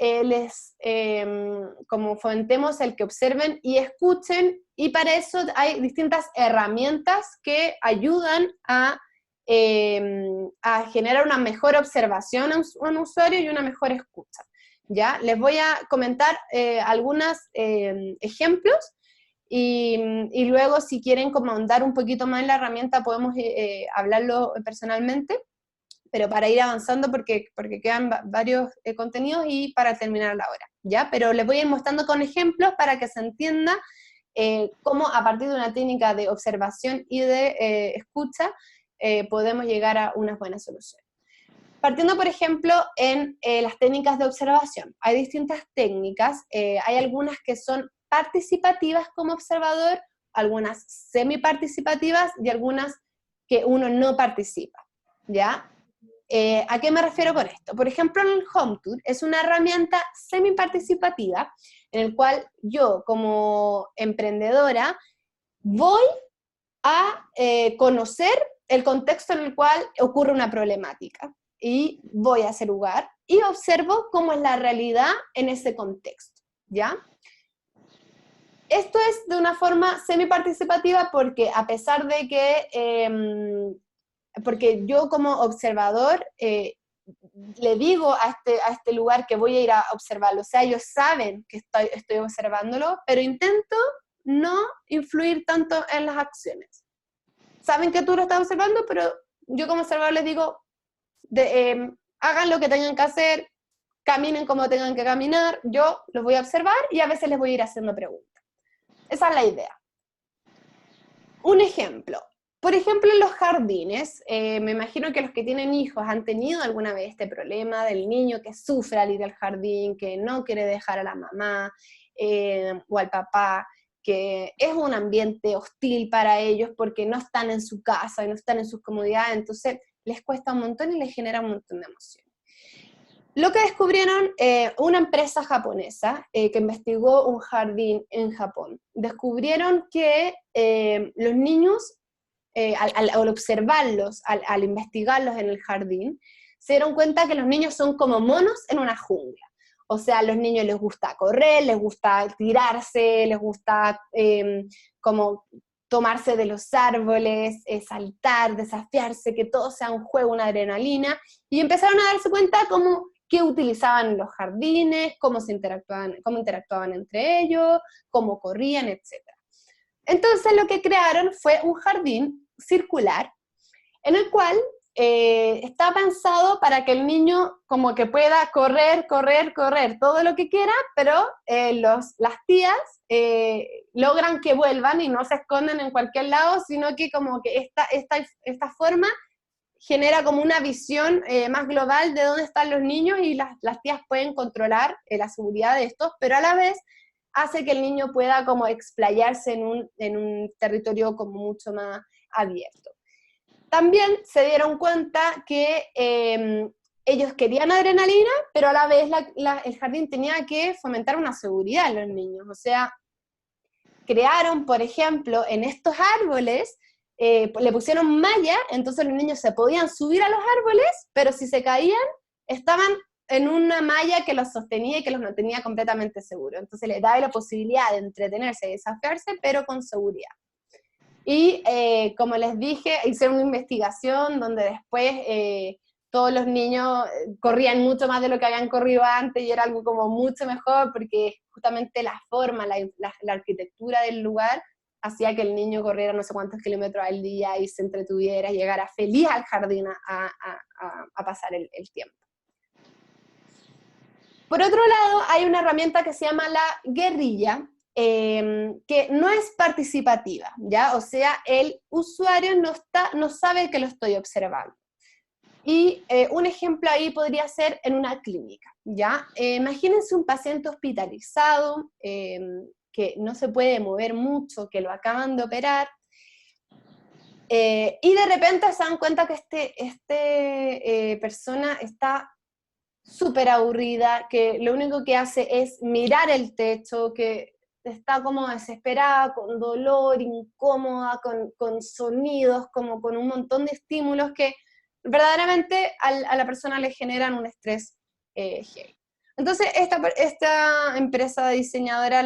como fomentemos el que observen y escuchen, y para eso hay distintas herramientas que ayudan a generar una mejor observación a un usuario y una mejor escucha. ¿Ya? Les voy a comentar algunos ejemplos, y luego si quieren como ahondar un poquito más en la herramienta podemos hablarlo personalmente, pero para ir avanzando porque quedan varios contenidos y para terminar la hora, ¿ya? Pero les voy a ir mostrando con ejemplos para que se entienda cómo a partir de una técnica de observación y de escucha podemos llegar a unas buenas soluciones. Partiendo, por ejemplo, en las técnicas de observación. Hay distintas técnicas, hay algunas que son participativas como observador, algunas semi-participativas y algunas que uno no participa, ¿ya? ¿A qué me refiero con esto? Por ejemplo, el Home Tour es una herramienta semi-participativa en el cual yo, como emprendedora, voy a conocer el contexto en el cual ocurre una problemática, y voy a ese lugar y observo cómo es la realidad en ese contexto, ¿ya? Esto es de una forma semi-participativa porque a pesar de que, porque yo como observador le digo a este lugar que voy a ir a observarlo, o sea, ellos saben que estoy observándolo, pero intento no influir tanto en las acciones. Saben que tú lo estás observando, pero yo como observador les digo, hagan lo que tengan que hacer, caminen como tengan que caminar, yo los voy a observar y a veces les voy a ir haciendo preguntas. Esa es la idea. Un ejemplo. Por ejemplo, en los jardines, me imagino que los que tienen hijos han tenido alguna vez este problema del niño que sufre al ir al jardín, que no quiere dejar a la mamá o al papá, que es un ambiente hostil para ellos porque no están en su casa y no están en sus comodidades, entonces les cuesta un montón y les genera un montón de emociones. Lo que descubrieron una empresa japonesa que investigó un jardín en Japón, descubrieron que los niños, al observarlos, al investigarlos en el jardín, se dieron cuenta que los niños son como monos en una jungla. O sea, a los niños les gusta correr, les gusta tirarse, les gusta como tomarse de los árboles, saltar, desafiarse, que todo sea un juego, una adrenalina, y empezaron a darse cuenta como qué utilizaban los jardines, cómo interactuaban entre ellos, cómo corrían, etc. Entonces lo que crearon fue un jardín circular, en el cual está pensado para que el niño como que pueda correr todo lo que quiera, pero las tías logran que vuelvan y no se esconden en cualquier lado, sino que como que esta forma genera como una visión más global de dónde están los niños, y las tías pueden controlar la seguridad de estos, pero a la vez hace que el niño pueda como explayarse en un territorio como mucho más abierto. También se dieron cuenta que ellos querían adrenalina, pero a la vez el jardín tenía que fomentar una seguridad en los niños. O sea, crearon, por ejemplo, en estos árboles, le pusieron malla, entonces los niños se podían subir a los árboles, pero si se caían, estaban en una malla que los sostenía y que los mantenía completamente seguros. Entonces les daba la posibilidad de entretenerse y desafiarse, pero con seguridad. Y como les dije, hice una investigación donde después todos los niños corrían mucho más de lo que habían corrido antes y era algo como mucho mejor porque justamente la forma, la arquitectura del lugar hacía que el niño corriera no sé cuántos kilómetros al día y se entretuviera y llegara feliz al jardín a pasar el tiempo. Por otro lado, hay una herramienta que se llama la guerrilla, que no es participativa, ¿ya? O sea, el usuario no sabe que lo estoy observando. Y un ejemplo ahí podría ser en una clínica, ¿ya? Imagínense un paciente hospitalizado, que no se puede mover mucho, que lo acaban de operar, y de repente se dan cuenta que esta persona está súper aburrida, que lo único que hace es mirar el techo, que está como desesperada, con dolor, incómoda, con sonidos, como con un montón de estímulos que verdaderamente a la persona le generan un estrés heavy. Entonces esta empresa diseñadora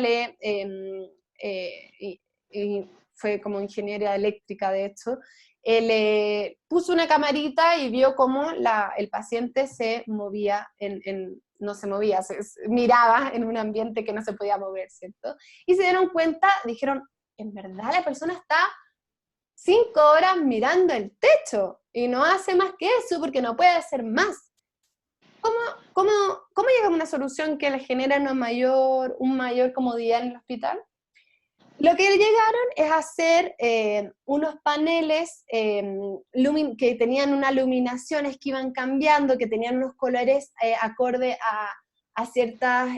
y fue como ingeniera eléctrica de hecho, le puso una camarita y vio cómo el paciente se movía, no se movía, miraba en un ambiente que no se podía mover, ¿cierto? Y se dieron cuenta, dijeron, en verdad la persona está 5 horas mirando el techo y no hace más que eso porque no puede hacer más. ¿Cómo llegamos a una solución que le genera un mayor comodidad en el hospital? Lo que llegaron es hacer unos paneles que tenían unas iluminaciones que iban cambiando, que tenían unos colores acorde a ciertas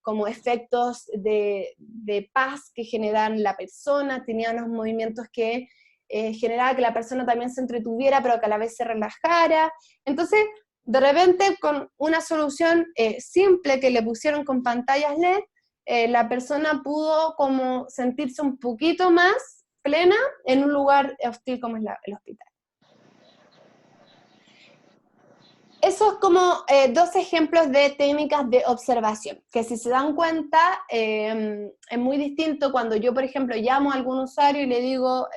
como efectos de paz que generan la persona, tenían unos movimientos que generaba que la persona también se entretuviera, pero que a la vez se relajara. Entonces, de repente, con una solución simple que le pusieron con pantallas LED, la persona pudo como sentirse un poquito más plena en un lugar hostil como es el hospital. Esos como 2 ejemplos de técnicas de observación, que si se dan cuenta, es muy distinto cuando yo, por ejemplo, llamo a algún usuario y le digo,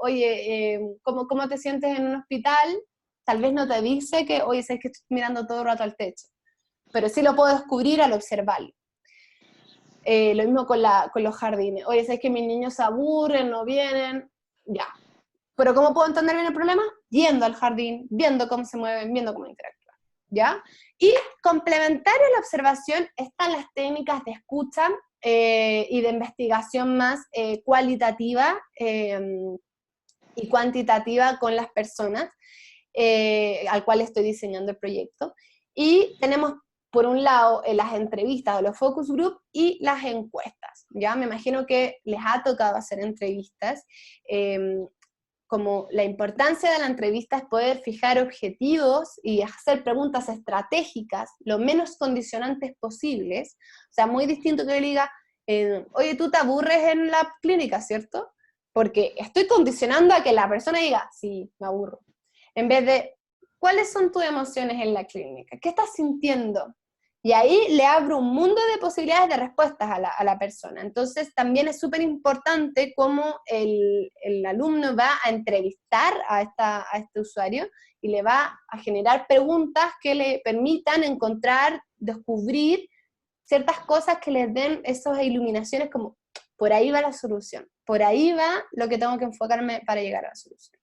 oye, ¿cómo te sientes en un hospital? Tal vez no te dice que, oye, sabes que estoy mirando todo el rato al techo, pero sí lo puedo descubrir al observarlo. Lo mismo con los jardines. Oye, ¿sabes que mis niños se aburren, no vienen? Ya. ¿Pero cómo puedo entender bien el problema? Yendo al jardín, viendo cómo se mueven, viendo cómo interactúan, ¿ya? Y complementario a la observación están las técnicas de escucha y de investigación más cualitativa y cuantitativa con las personas al cual estoy diseñando el proyecto. Y tenemos por un lado, las entrevistas o los focus group y las encuestas, ¿ya? Me imagino que les ha tocado hacer entrevistas, como la importancia de la entrevista es poder fijar objetivos y hacer preguntas estratégicas, lo menos condicionantes posibles, o sea, muy distinto que yo le diga, oye, tú te aburres en la clínica, ¿cierto? Porque estoy condicionando a que la persona diga, sí, me aburro, en vez de, ¿cuáles son tus emociones en la clínica? ¿Qué estás sintiendo? Y ahí le abro un mundo de posibilidades de respuestas a la persona. Entonces también es súper importante cómo el alumno va a entrevistar a este usuario y le va a generar preguntas que le permitan encontrar, descubrir ciertas cosas que les den esas iluminaciones como, por ahí va la solución, por ahí va lo que tengo que enfocarme para llegar a la solución.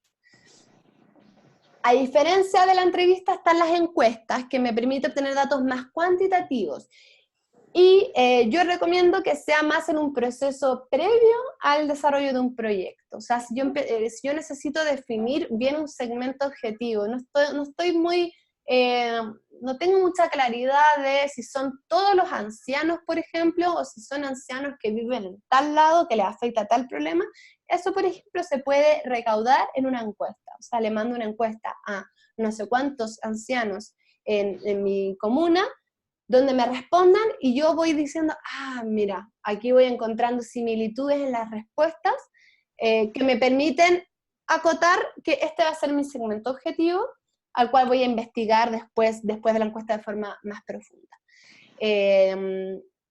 A diferencia de la entrevista están las encuestas, que me permiten obtener datos más cuantitativos. Y yo recomiendo que sea más en un proceso previo al desarrollo de un proyecto. O sea, si yo necesito definir bien un segmento objetivo, no estoy muy no tengo mucha claridad de si son todos los ancianos, por ejemplo, o si son ancianos que viven en tal lado que les afecta tal problema. Eso, por ejemplo, se puede recaudar en una encuesta. O sea, le mando una encuesta a no sé cuántos ancianos en mi comuna, donde me respondan y yo voy diciendo, mira, aquí voy encontrando similitudes en las respuestas que me permiten acotar que este va a ser mi segmento objetivo, al cual voy a investigar después de la encuesta de forma más profunda.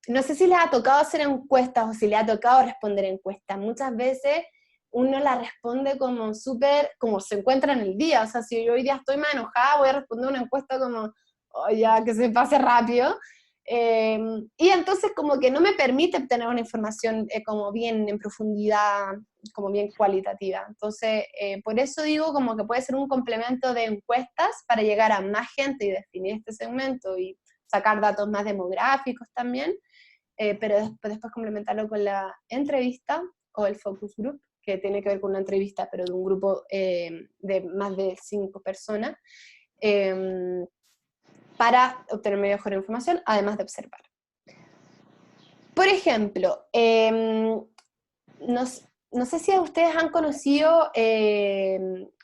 No sé si les ha tocado hacer encuestas o si les ha tocado responder encuestas. Muchas veces uno la responde como como se encuentra en el día. O sea, si yo hoy día estoy más enojada, voy a responder una encuesta como, ya, que se pase rápido. Y entonces como que no me permite obtener una información como bien en profundidad, como bien cualitativa. Entonces, por eso digo como que puede ser un complemento de encuestas para llegar a más gente y definir este segmento y sacar datos más demográficos también, pero después complementarlo con la entrevista o el focus group, que tiene que ver con una entrevista, pero de un grupo de más de 5 personas, para obtener mejor información, además de observar. Por ejemplo, no sé si ustedes han conocido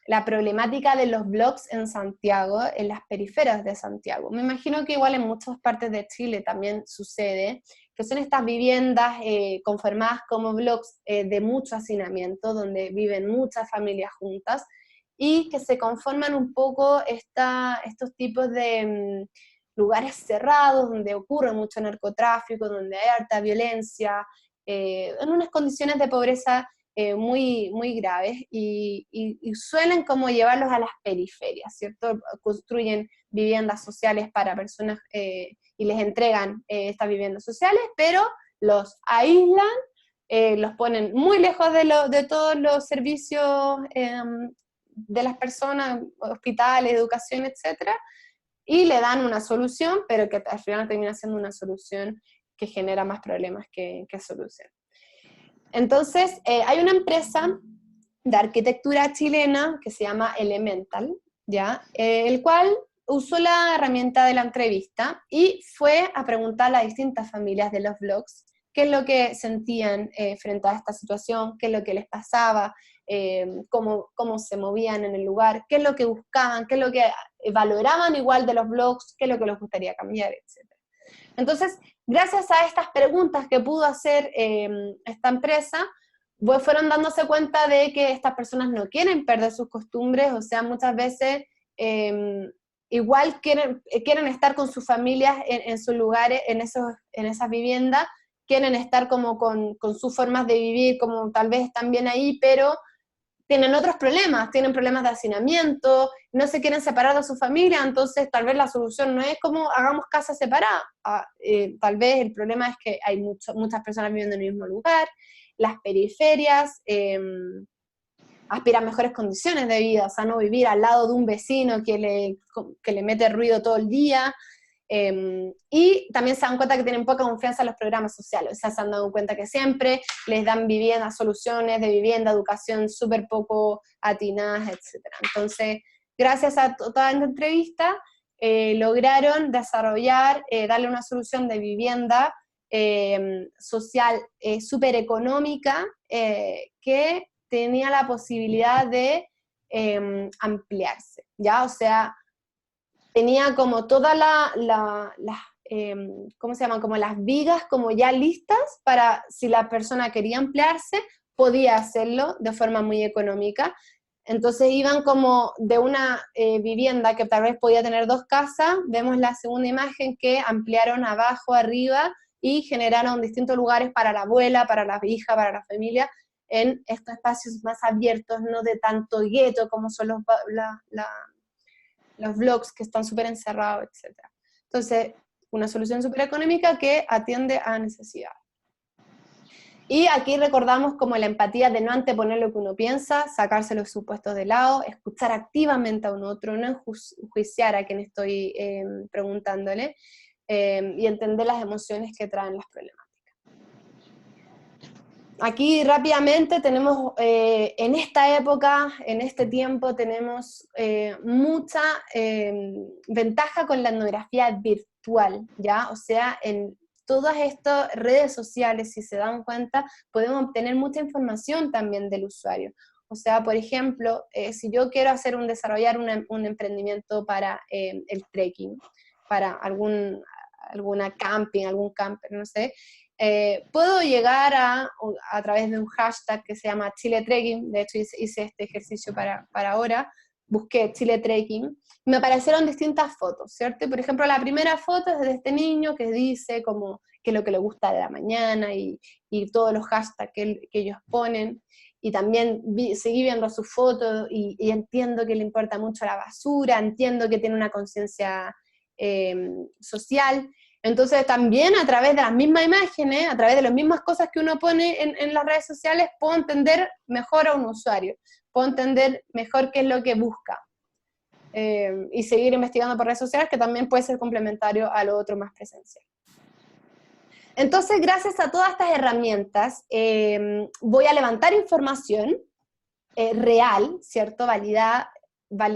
la problemática de los blogs en Santiago, en las periferias de Santiago. Me imagino que igual en muchas partes de Chile también sucede, que son estas viviendas conformadas como blogs de mucho hacinamiento, donde viven muchas familias juntas, y que se conforman un poco estos tipos de lugares cerrados, donde ocurre mucho narcotráfico, donde hay harta violencia, en unas condiciones de pobreza muy, muy graves, y suelen como llevarlos a las periferias, ¿cierto? Construyen viviendas sociales para personas y les entregan estas viviendas sociales, pero los aíslan, los ponen muy lejos de todos los servicios de las personas, hospitales, educación, etcétera, y le dan una solución, pero que al final termina siendo una solución que genera más problemas que solución. Entonces, hay una empresa de arquitectura chilena que se llama Elemental, ¿ya? El cual usó la herramienta de la entrevista y fue a preguntar a las distintas familias de los blogs qué es lo que sentían frente a esta situación, qué es lo que les pasaba, cómo se movían en el lugar, qué es lo que buscaban, qué es lo que valoraban igual de los blogs, qué es lo que les gustaría cambiar, etc. Entonces, gracias a estas preguntas que pudo hacer esta empresa, fueron dándose cuenta de que estas personas no quieren perder sus costumbres, o sea, muchas veces igual quieren estar con sus familias en sus lugares, en esas viviendas, quieren estar como con sus formas de vivir, como tal vez están bien ahí, pero tienen otros problemas, tienen problemas de hacinamiento, no se quieren separar de su familia, entonces tal vez la solución no es como hagamos casas separadas, tal vez el problema es que hay muchas personas viviendo en el mismo lugar, las periferias aspiran a mejores condiciones de vida, o sea, no vivir al lado de un vecino que le mete ruido todo el día, y también se dan cuenta que tienen poca confianza en los programas sociales, o sea, se han dado cuenta que siempre les dan viviendas, soluciones de vivienda, educación súper poco atinadas, etc. Entonces, gracias a toda esta entrevista, lograron desarrollar, darle una solución de vivienda social súper económica, que tenía la posibilidad de ampliarse, ¿ya? O sea, tenía como todas ¿cómo se llaman? Como las vigas como ya listas para, si la persona quería ampliarse, podía hacerlo de forma muy económica. Entonces iban como de una vivienda que tal vez podía tener 2 casas, vemos la segunda imagen que ampliaron abajo, arriba, y generaron distintos lugares para la abuela, para la hija, para la familia, en estos espacios más abiertos, no de tanto gueto como son los blogs que están súper encerrados, etc. Entonces, una solución súper económica que atiende a necesidad. Y aquí recordamos como la empatía de no anteponer lo que uno piensa, sacarse los supuestos de lado, escuchar activamente a un otro, no enjuiciar a quien estoy preguntándole, y entender las emociones que traen las problemáticas. aquí rápidamente tenemos, en esta época, en este tiempo, tenemos mucha ventaja con la etnografía virtual, ¿ya? O sea, en todas estas redes sociales, si se dan cuenta, podemos obtener mucha información también del usuario. O sea, por ejemplo, si yo quiero desarrollar un emprendimiento para el trekking, para alguna camping, algún camper, no sé, puedo llegar a través de un hashtag que se llama Chile Trekking. De hecho hice este ejercicio para ahora, busqué Chile Trekking, me aparecieron distintas fotos, ¿cierto? Por ejemplo, la primera foto es de este niño que dice como qué es lo que le gusta de la mañana y todos los hashtags que ellos ponen, y también seguí viendo sus fotos y entiendo que le importa mucho la basura, entiendo que tiene una conciencia social. Entonces también a través de las mismas imágenes, a través de las mismas cosas que uno pone en las redes sociales, puedo entender mejor a un usuario, puedo entender mejor qué es lo que busca, y seguir investigando por redes sociales, que también puede ser complementario a lo otro más presencial. Entonces, gracias a todas estas herramientas, voy a levantar información real, ¿cierto? Validada,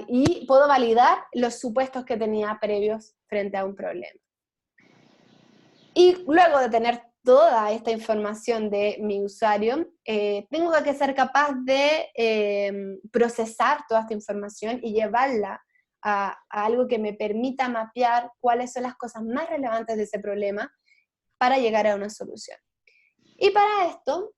y puedo validar los supuestos que tenía previos frente a un problema. Y luego de tener toda esta información de mi usuario, tengo que ser capaz de procesar toda esta información y llevarla a algo que me permita mapear cuáles son las cosas más relevantes de ese problema para llegar a una solución. Y para esto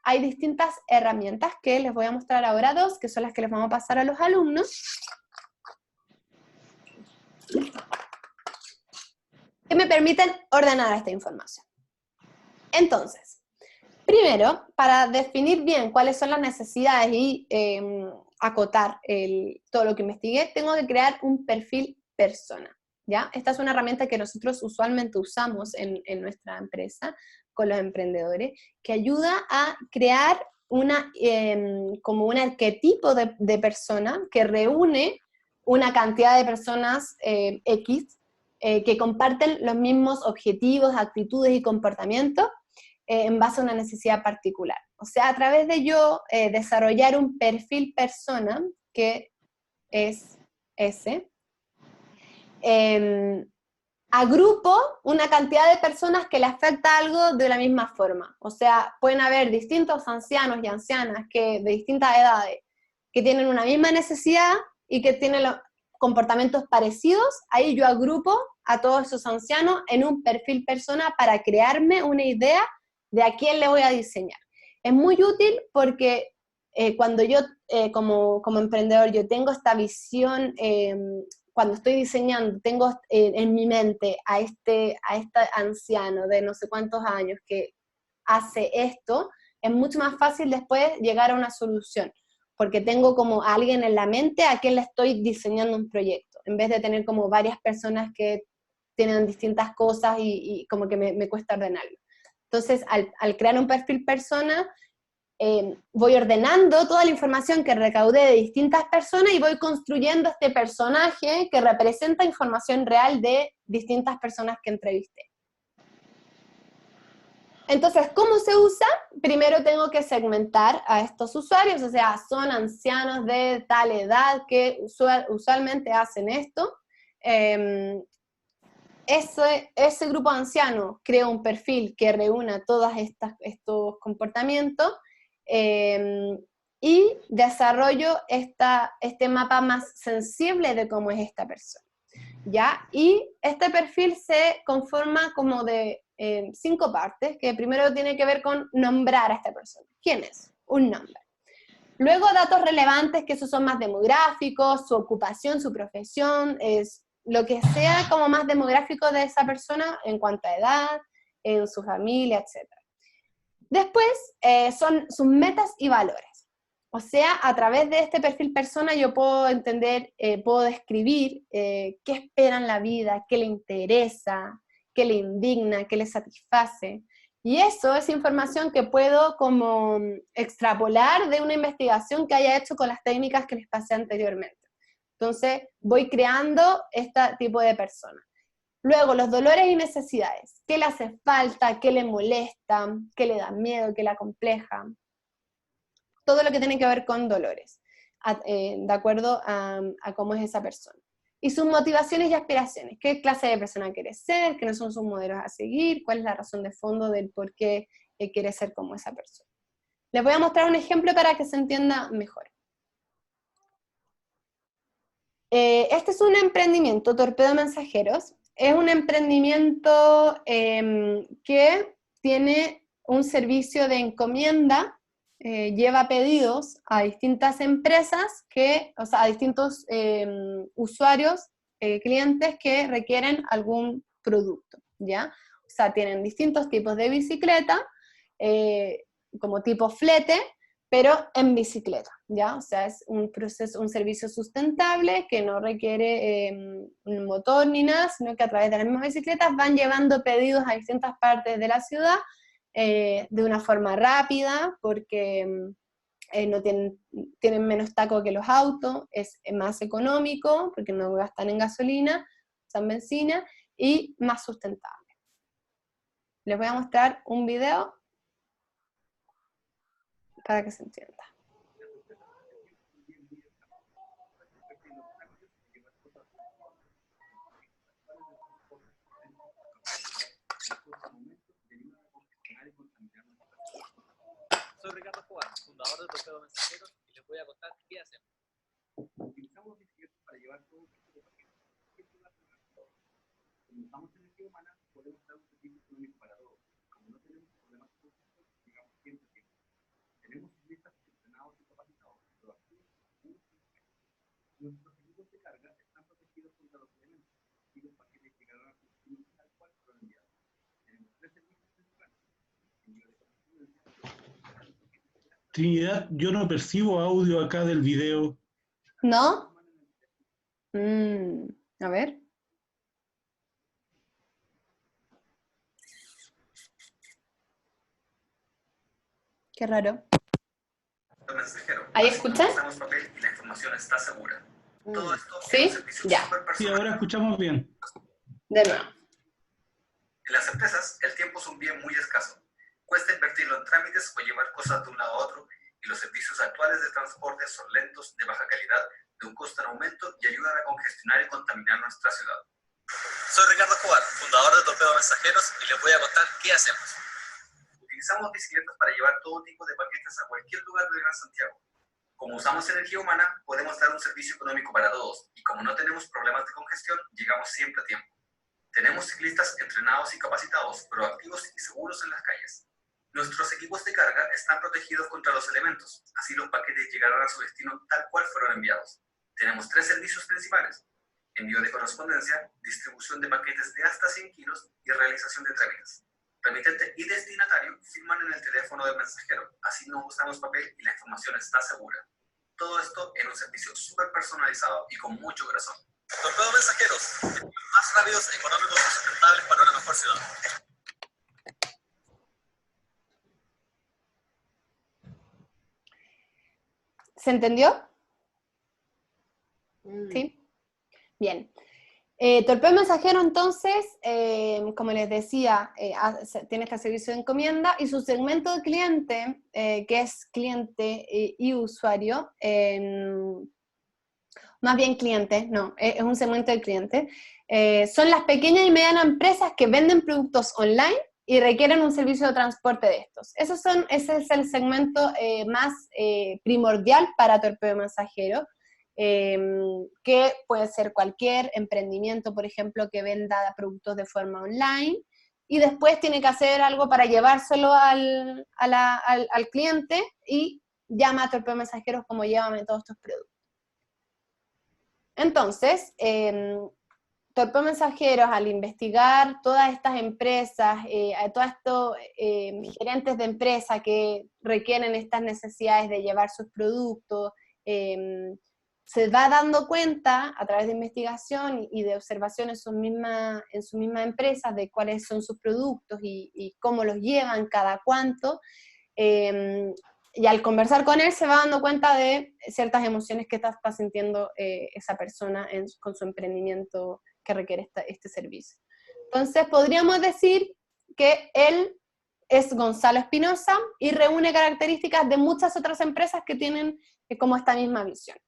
hay distintas herramientas que les voy a mostrar ahora, dos, que son las que les vamos a pasar a los alumnos, que me permiten ordenar esta información. Entonces, primero, para definir bien cuáles son las necesidades y acotar todo lo que investigué, tengo que crear un perfil persona, ¿ya? Esta es una herramienta que nosotros usualmente usamos en nuestra empresa con los emprendedores, que ayuda a crear como un arquetipo de persona que reúne una cantidad de personas X, que comparten los mismos objetivos, actitudes y comportamientos en base a una necesidad particular. O sea, a través de yo desarrollar un perfil persona, que es ese, agrupo una cantidad de personas que le afecta algo de la misma forma. O sea, pueden haber distintos ancianos y ancianas de distintas edades que tienen una misma necesidad y que tienen comportamientos parecidos. Ahí yo agrupo a todos esos ancianos en un perfil persona para crearme una idea de a quién le voy a diseñar. Es muy útil porque cuando yo, como emprendedor, yo tengo esta visión, cuando estoy diseñando, tengo en mi mente a este anciano de no sé cuántos años que hace esto, es mucho más fácil después llegar a una solución, porque tengo como a alguien en la mente a quien le estoy diseñando un proyecto, en vez de tener como varias personas que tienen distintas cosas y como que me cuesta ordenarlo. Entonces, al crear un perfil persona, voy ordenando toda la información que recaudé de distintas personas y voy construyendo este personaje que representa información real de distintas personas que entrevisté. Entonces, ¿cómo se usa? Primero tengo que segmentar a estos usuarios, o sea, son ancianos de tal edad que usualmente hacen esto. Ese grupo de ancianos crea un perfil que reúna todos estos comportamientos, y desarrollo este mapa más sensible de cómo es esta persona, ¿ya? Y este perfil se conforma como de 5 partes, que primero tiene que ver con nombrar a esta persona. ¿Quién es? Un nombre. Luego datos relevantes, que esos son más demográficos, su ocupación, su profesión, es lo que sea como más demográfico de esa persona en cuanto a edad, en su familia, etc. Después son sus metas y valores. O sea, a través de este perfil persona yo puedo entender, puedo describir qué espera en la vida, qué le interesa, qué le indigna, qué le satisface. Y eso es información que puedo como extrapolar de una investigación que haya hecho con las técnicas que les pasé anteriormente. Entonces voy creando este tipo de personas. Luego, los dolores y necesidades. ¿Qué le hace falta? ¿Qué le molesta? ¿Qué le da miedo? ¿Qué le acompleja? Todo lo que tiene que ver con dolores, de acuerdo a cómo es esa persona. Y sus motivaciones y aspiraciones. ¿Qué clase de persona quiere ser? ¿Qué no son sus modelos a seguir? ¿Cuál es la razón de fondo del por qué quiere ser como esa persona? Les voy a mostrar un ejemplo para que se entienda mejor. Este es un emprendimiento, Torpedo Mensajeros. Es un emprendimiento que tiene un servicio de encomienda, lleva pedidos a distintas empresas, a distintos usuarios, clientes que requieren algún producto, ¿ya? O sea, tienen distintos tipos de bicicleta, como tipo flete, pero en bicicleta, ¿ya? O sea, es un proceso, un servicio sustentable que no requiere un motor ni nada, sino que a través de las mismas bicicletas van llevando pedidos a distintas partes de la ciudad de una forma rápida, porque no tienen menos taco que los autos, es más económico, porque no gastan en gasolina, usan benzina, y más sustentable. Les voy a mostrar un video para que se entienda. Soy Ricardo Escobar, fundador de Torpedo Mensajeros, y les voy a contar qué hacemos. Utilizamos bicicletas para llevar todo tipo de paquetes. Como usamos energía humana, podemos dar un servicio económico para todos. Como no tenemos problemas de producción, llegamos siempre a tiempo. Tenemos ciclistas entrenados y capacitados, proactivos. Nuestros equipos de carga están protegidos contra los elementos y los paquetes llegarán a su destino tal cual fueron enviados. Tenemos 3 servicios principales: envío de correspondencia. Trinidad, yo no percibo audio acá del video. ¿No? A ver. Qué raro. ¿Ahí escuchan? Papel y la información está segura. Todo esto ¿Sí? Ya. Sí, ahora escuchamos bien. De nuevo. En las empresas, el tiempo es un bien muy escaso. Cuesta invertirlo en trámites o llevar cosas de un lado a otro, y los servicios actuales de transporte son lentos, de baja calidad, de un costo en aumento y ayudan a congestionar y contaminar nuestra ciudad. Soy Ricardo Escobar, fundador de Torpedo Mensajeros, y les voy a contar qué hacemos. Utilizamos bicicletas para llevar todo tipo de paquetes a cualquier lugar del Gran Santiago. Como usamos energía humana, podemos dar un servicio económico para todos, y como no tenemos problemas de congestión, llegamos siempre a tiempo. Tenemos ciclistas entrenados y capacitados, proactivos y seguros en las calles. Nuestros equipos de carga están protegidos contra los elementos, así los paquetes llegarán a su destino tal cual fueron enviados. Tenemos 3 servicios principales: envío de correspondencia, distribución de paquetes de hasta 100 kilos y realización de trámites. Remitente y destinatario firman en el teléfono del mensajero, así no usamos papel y la información está segura. Todo esto en un servicio súper personalizado y con mucho corazón. Torpedo Mensajeros, más rápidos, económicos y sustentables para una mejor ciudad. ¿Se entendió? ¿Sí? Bien. Torpedo Mensajero, entonces, como les decía, tiene este servicio de encomienda y su segmento de cliente, que es cliente y usuario, más bien cliente, no, es un segmento de cliente, son las pequeñas y medianas empresas que venden productos online y requieren un servicio de transporte de estos. Ese es el segmento más primordial para Torpedo Mensajero, que puede ser cualquier emprendimiento, por ejemplo, que venda productos de forma online, y después tiene que hacer algo para llevárselo al cliente, y llama a Torpedo Mensajeros como llévame todos estos productos. Entonces, Torpedo Mensajeros, al investigar todas estas empresas, a todos estos gerentes de empresa que requieren estas necesidades de llevar sus productos, se va dando cuenta a través de investigación y de observación en su misma empresa de cuáles son sus productos y cómo los llevan, cada cuánto, y al conversar con él se va dando cuenta de ciertas emociones que está sintiendo esa persona con su emprendimiento que requiere este servicio. Entonces podríamos decir que él es Gonzalo Espinosa y reúne características de muchas otras empresas que tienen como esta misma visión.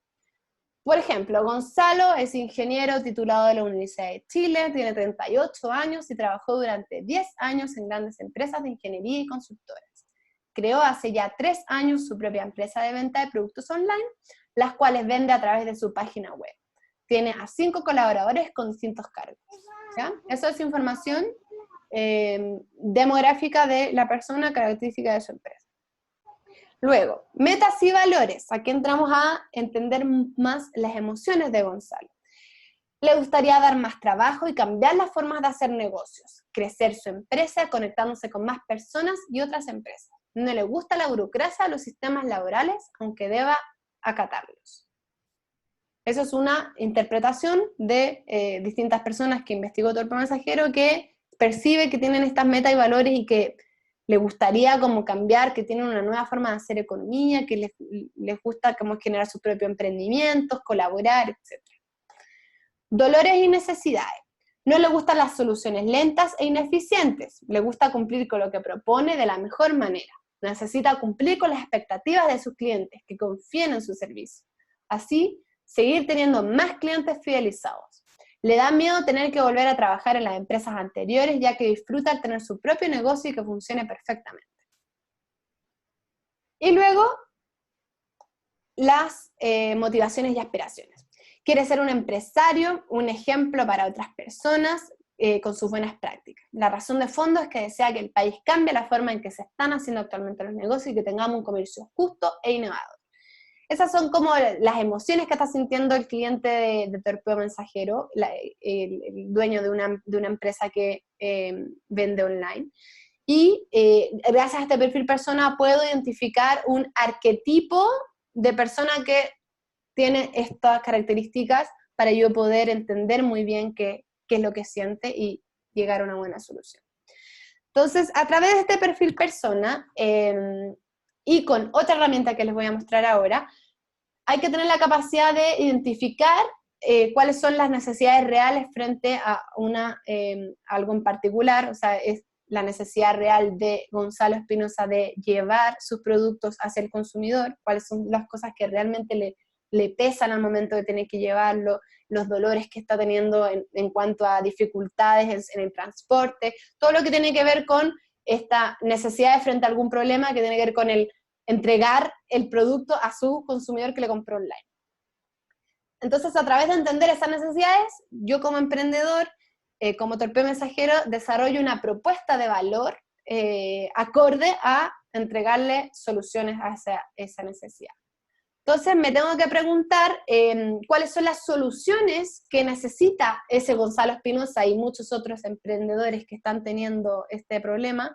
Por ejemplo, Gonzalo es ingeniero titulado de la Universidad de Chile, tiene 38 años y trabajó durante 10 años en grandes empresas de ingeniería y consultoras. Creó hace ya 3 años su propia empresa de venta de productos online, las cuales vende a través de su página web. Tiene a 5 colaboradores con distintos cargos. ¿Ya? Eso es información demográfica de la persona, característica de su empresa. Luego, metas y valores. Aquí entramos a entender más las emociones de Gonzalo. Le gustaría dar más trabajo y cambiar las formas de hacer negocios, crecer su empresa conectándose con más personas y otras empresas. No le gusta la burocracia de los sistemas laborales, aunque deba acatarlos. Eso es una interpretación de distintas personas que investigó Torpe Mensajero, que percibe que tienen estas metas y valores y que le gustaría como cambiar, que tienen una nueva forma de hacer economía, que les gusta como generar sus propios emprendimientos, colaborar, etc. Dolores y necesidades. No le gustan las soluciones lentas e ineficientes, le gusta cumplir con lo que propone de la mejor manera. Necesita cumplir con las expectativas de sus clientes, que confíen en su servicio. Así, seguir teniendo más clientes fidelizados. Le da miedo tener que volver a trabajar en las empresas anteriores, ya que disfruta el tener su propio negocio y que funcione perfectamente. Y luego, las motivaciones y aspiraciones. Quiere ser un empresario, un ejemplo para otras personas, con sus buenas prácticas. La razón de fondo es que desea que el país cambie la forma en que se están haciendo actualmente los negocios y que tengamos un comercio justo e innovador. Esas son como las emociones que está sintiendo el cliente de Torpe Mensajero, el dueño de una empresa que vende online. Y gracias a este perfil persona puedo identificar un arquetipo de persona que tiene estas características para yo poder entender muy bien qué es lo que siente y llegar a una buena solución. Entonces, a través de este perfil persona, y con otra herramienta que les voy a mostrar ahora, hay que tener la capacidad de identificar cuáles son las necesidades reales frente a algo en particular, o sea, es la necesidad real de Gonzalo Espinosa de llevar sus productos hacia el consumidor, cuáles son las cosas que realmente le pesan al momento de tener que llevarlo, los dolores que está teniendo en cuanto a dificultades en el transporte, todo lo que tiene que ver con esta necesidad frente a algún problema que tiene que ver con el entregar el producto a su consumidor que le compró online. Entonces, a través de entender esas necesidades, yo como emprendedor, como Torpe Mensajero, desarrollo una propuesta de valor acorde a entregarle soluciones a esa necesidad. Entonces me tengo que preguntar cuáles son las soluciones que necesita ese Gonzalo Espinosa y muchos otros emprendedores que están teniendo este problema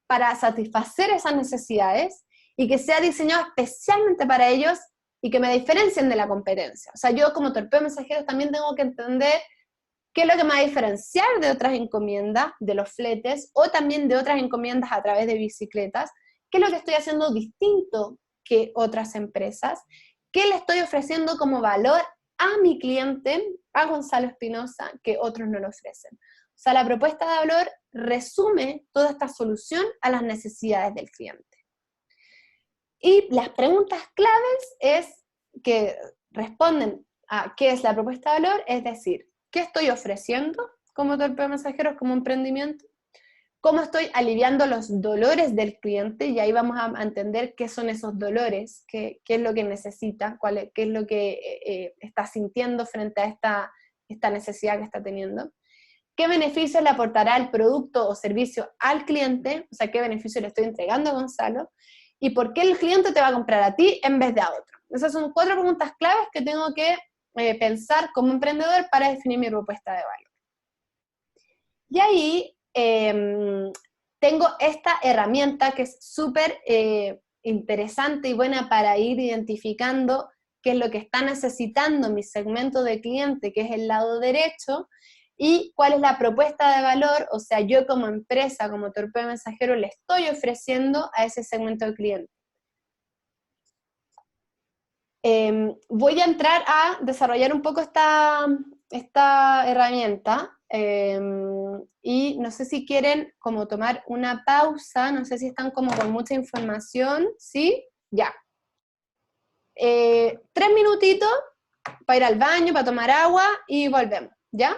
para satisfacer esas necesidades y que sea diseñado especialmente para ellos y que me diferencien de la competencia. O sea, yo como Torpe Mensajero también tengo que entender qué es lo que me va a diferenciar de otras encomiendas, de los fletes, o también de otras encomiendas a través de bicicletas, qué es lo que estoy haciendo distinto que otras empresas, qué le estoy ofreciendo como valor a mi cliente, a Gonzalo Espinosa, que otros no lo ofrecen. O sea, la propuesta de valor resume toda esta solución a las necesidades del cliente. Y las preguntas claves que responden a qué es la propuesta de valor, es decir, ¿qué estoy ofreciendo como Torpe Mensajeros, como emprendimiento? ¿Cómo estoy aliviando los dolores del cliente? Y ahí vamos a entender qué son esos dolores, qué es lo que necesita, qué es lo que está sintiendo frente a esta necesidad que está teniendo. ¿Qué beneficios le aportará el producto o servicio al cliente? O sea, ¿qué beneficio le estoy entregando a Gonzalo? ¿Y por qué el cliente te va a comprar a ti en vez de a otro? Esas son 4 preguntas claves que tengo que pensar como emprendedor para definir mi propuesta de valor. Y ahí tengo esta herramienta que es súper interesante y buena para ir identificando qué es lo que está necesitando mi segmento de cliente, que es el lado derecho, y cuál es la propuesta de valor, o sea, yo como empresa, como Torpe Mensajero, le estoy ofreciendo a ese segmento de cliente. Voy a entrar a desarrollar un poco esta herramienta, Y no sé si quieren como tomar una pausa, no sé si están como con mucha información, ¿sí? Ya. 3 minutitos para ir al baño, para tomar agua y volvemos, ¿ya?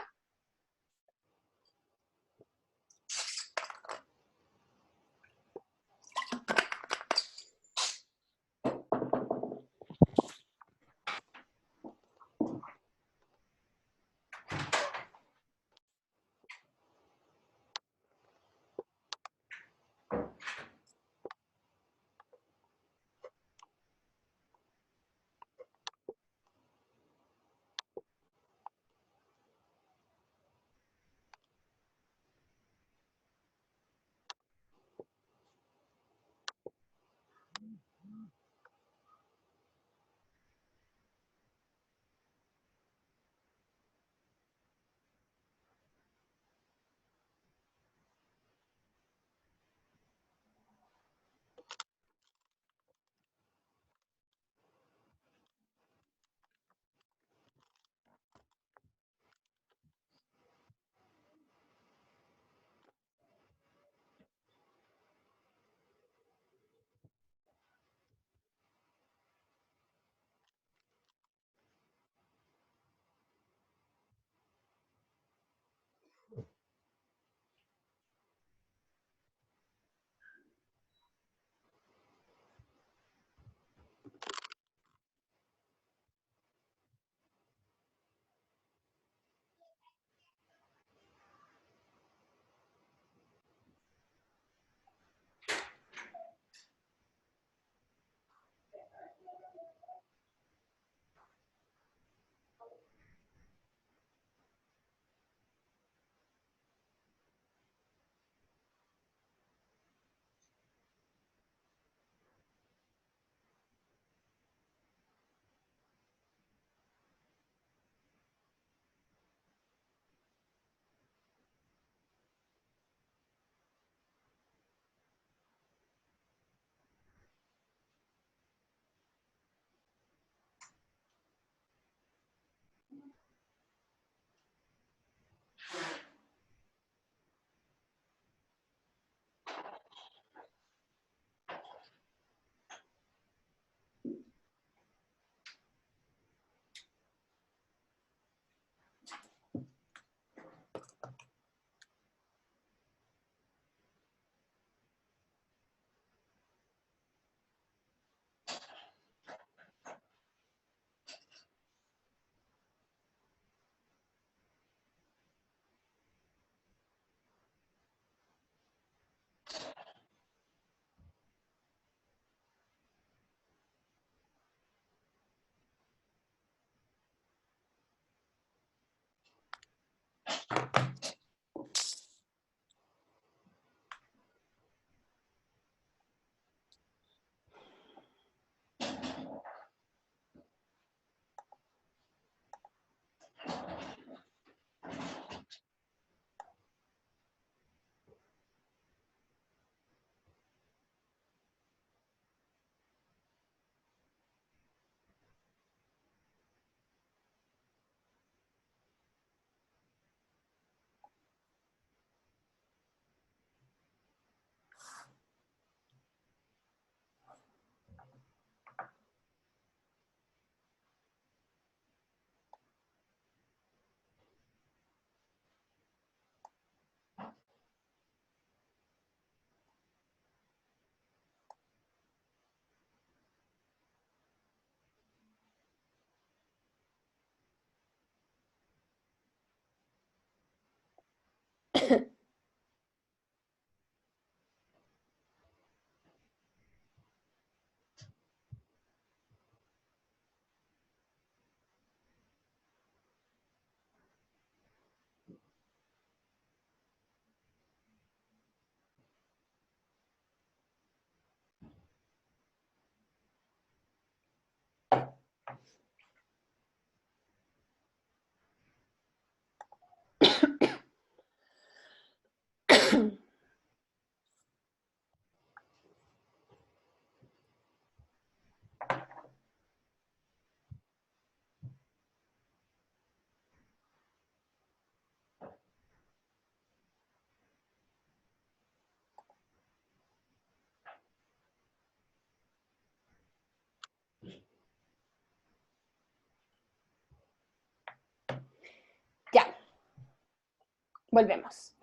Volvemos.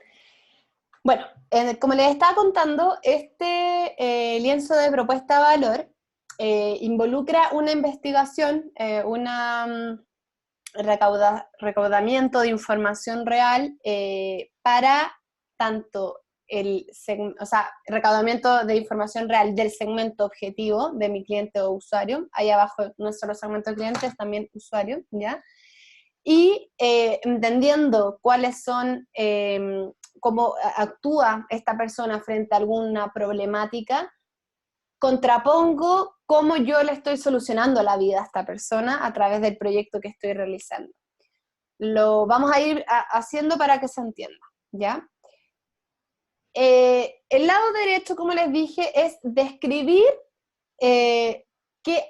Bueno, como les estaba contando, este lienzo de propuesta de valor involucra una investigación, recaudamiento de información real para tanto recaudamiento de información real del segmento objetivo de mi cliente o usuario, ahí abajo no es solo segmento de cliente, es también usuario, ¿ya? Y entendiendo cuáles son, cómo actúa esta persona frente a alguna problemática, contrapongo cómo yo le estoy solucionando la vida a esta persona a través del proyecto que estoy realizando. Lo vamos a ir haciendo para que se entienda, ¿ya? El lado derecho, como les dije, es describir qué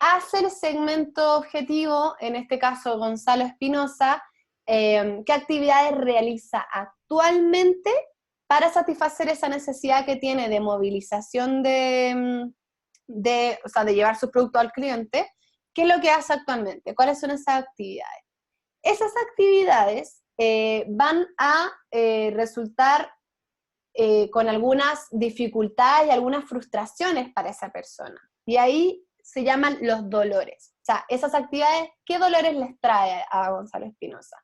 hace el segmento objetivo, en este caso Gonzalo Espinosa, qué actividades realiza actualmente para satisfacer esa necesidad que tiene de movilización de llevar sus productos al cliente. ¿Qué es lo que hace actualmente? ¿Cuáles son esas actividades? Esas actividades van a resultar con algunas dificultades y algunas frustraciones para esa persona. Y ahí se llaman los dolores. O sea, esas actividades, ¿qué dolores les trae a Gonzalo Espinosa?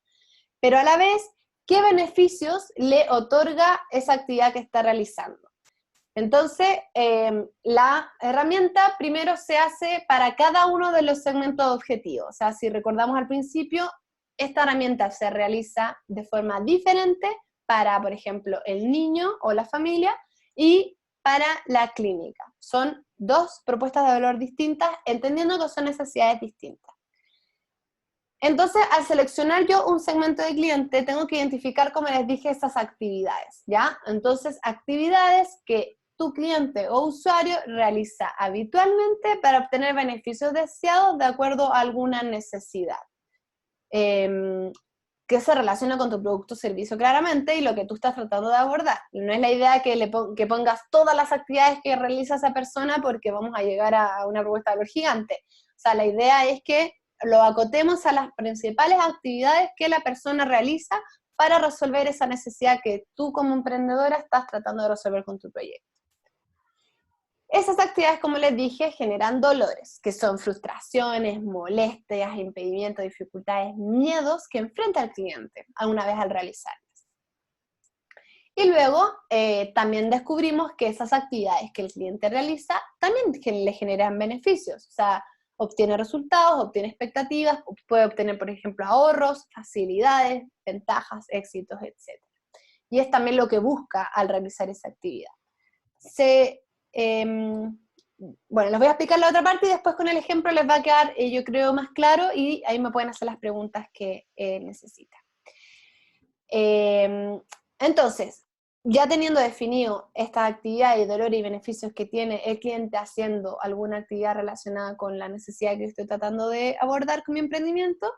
Pero a la vez, ¿qué beneficios le otorga esa actividad que está realizando? Entonces, la herramienta primero se hace para cada uno de los segmentos objetivos. O sea, si recordamos al principio, esta herramienta se realiza de forma diferente para, por ejemplo, el niño o la familia y para la clínica. Son dos propuestas de valor distintas, entendiendo que son necesidades distintas. Entonces, al seleccionar yo un segmento de cliente, tengo que identificar, como les dije, esas actividades, ¿ya? Entonces, actividades que tu cliente o usuario realiza habitualmente para obtener beneficios deseados de acuerdo a alguna necesidad. Que se relaciona con tu producto o servicio claramente y lo que tú estás tratando de abordar. No es la idea que pongas todas las actividades que realiza esa persona porque vamos a llegar a una propuesta de valor gigante. O sea, la idea es que lo acotemos a las principales actividades que la persona realiza para resolver esa necesidad que tú como emprendedora estás tratando de resolver con tu proyecto. Esas actividades, como les dije, generan dolores, que son frustraciones, molestias, impedimentos, dificultades, miedos que enfrenta el cliente una vez al realizarlas. Y luego también descubrimos que esas actividades que el cliente realiza también le generan beneficios, o sea, obtiene resultados, obtiene expectativas, puede obtener, por ejemplo, ahorros, facilidades, ventajas, éxitos, etc. Y es también lo que busca al realizar esa actividad. Bueno, les voy a explicar la otra parte y después con el ejemplo les va a quedar, yo creo, más claro y ahí me pueden hacer las preguntas que necesitan. Entonces, ya teniendo definido estas actividades, dolores y beneficios que tiene el cliente haciendo alguna actividad relacionada con la necesidad que estoy tratando de abordar con mi emprendimiento,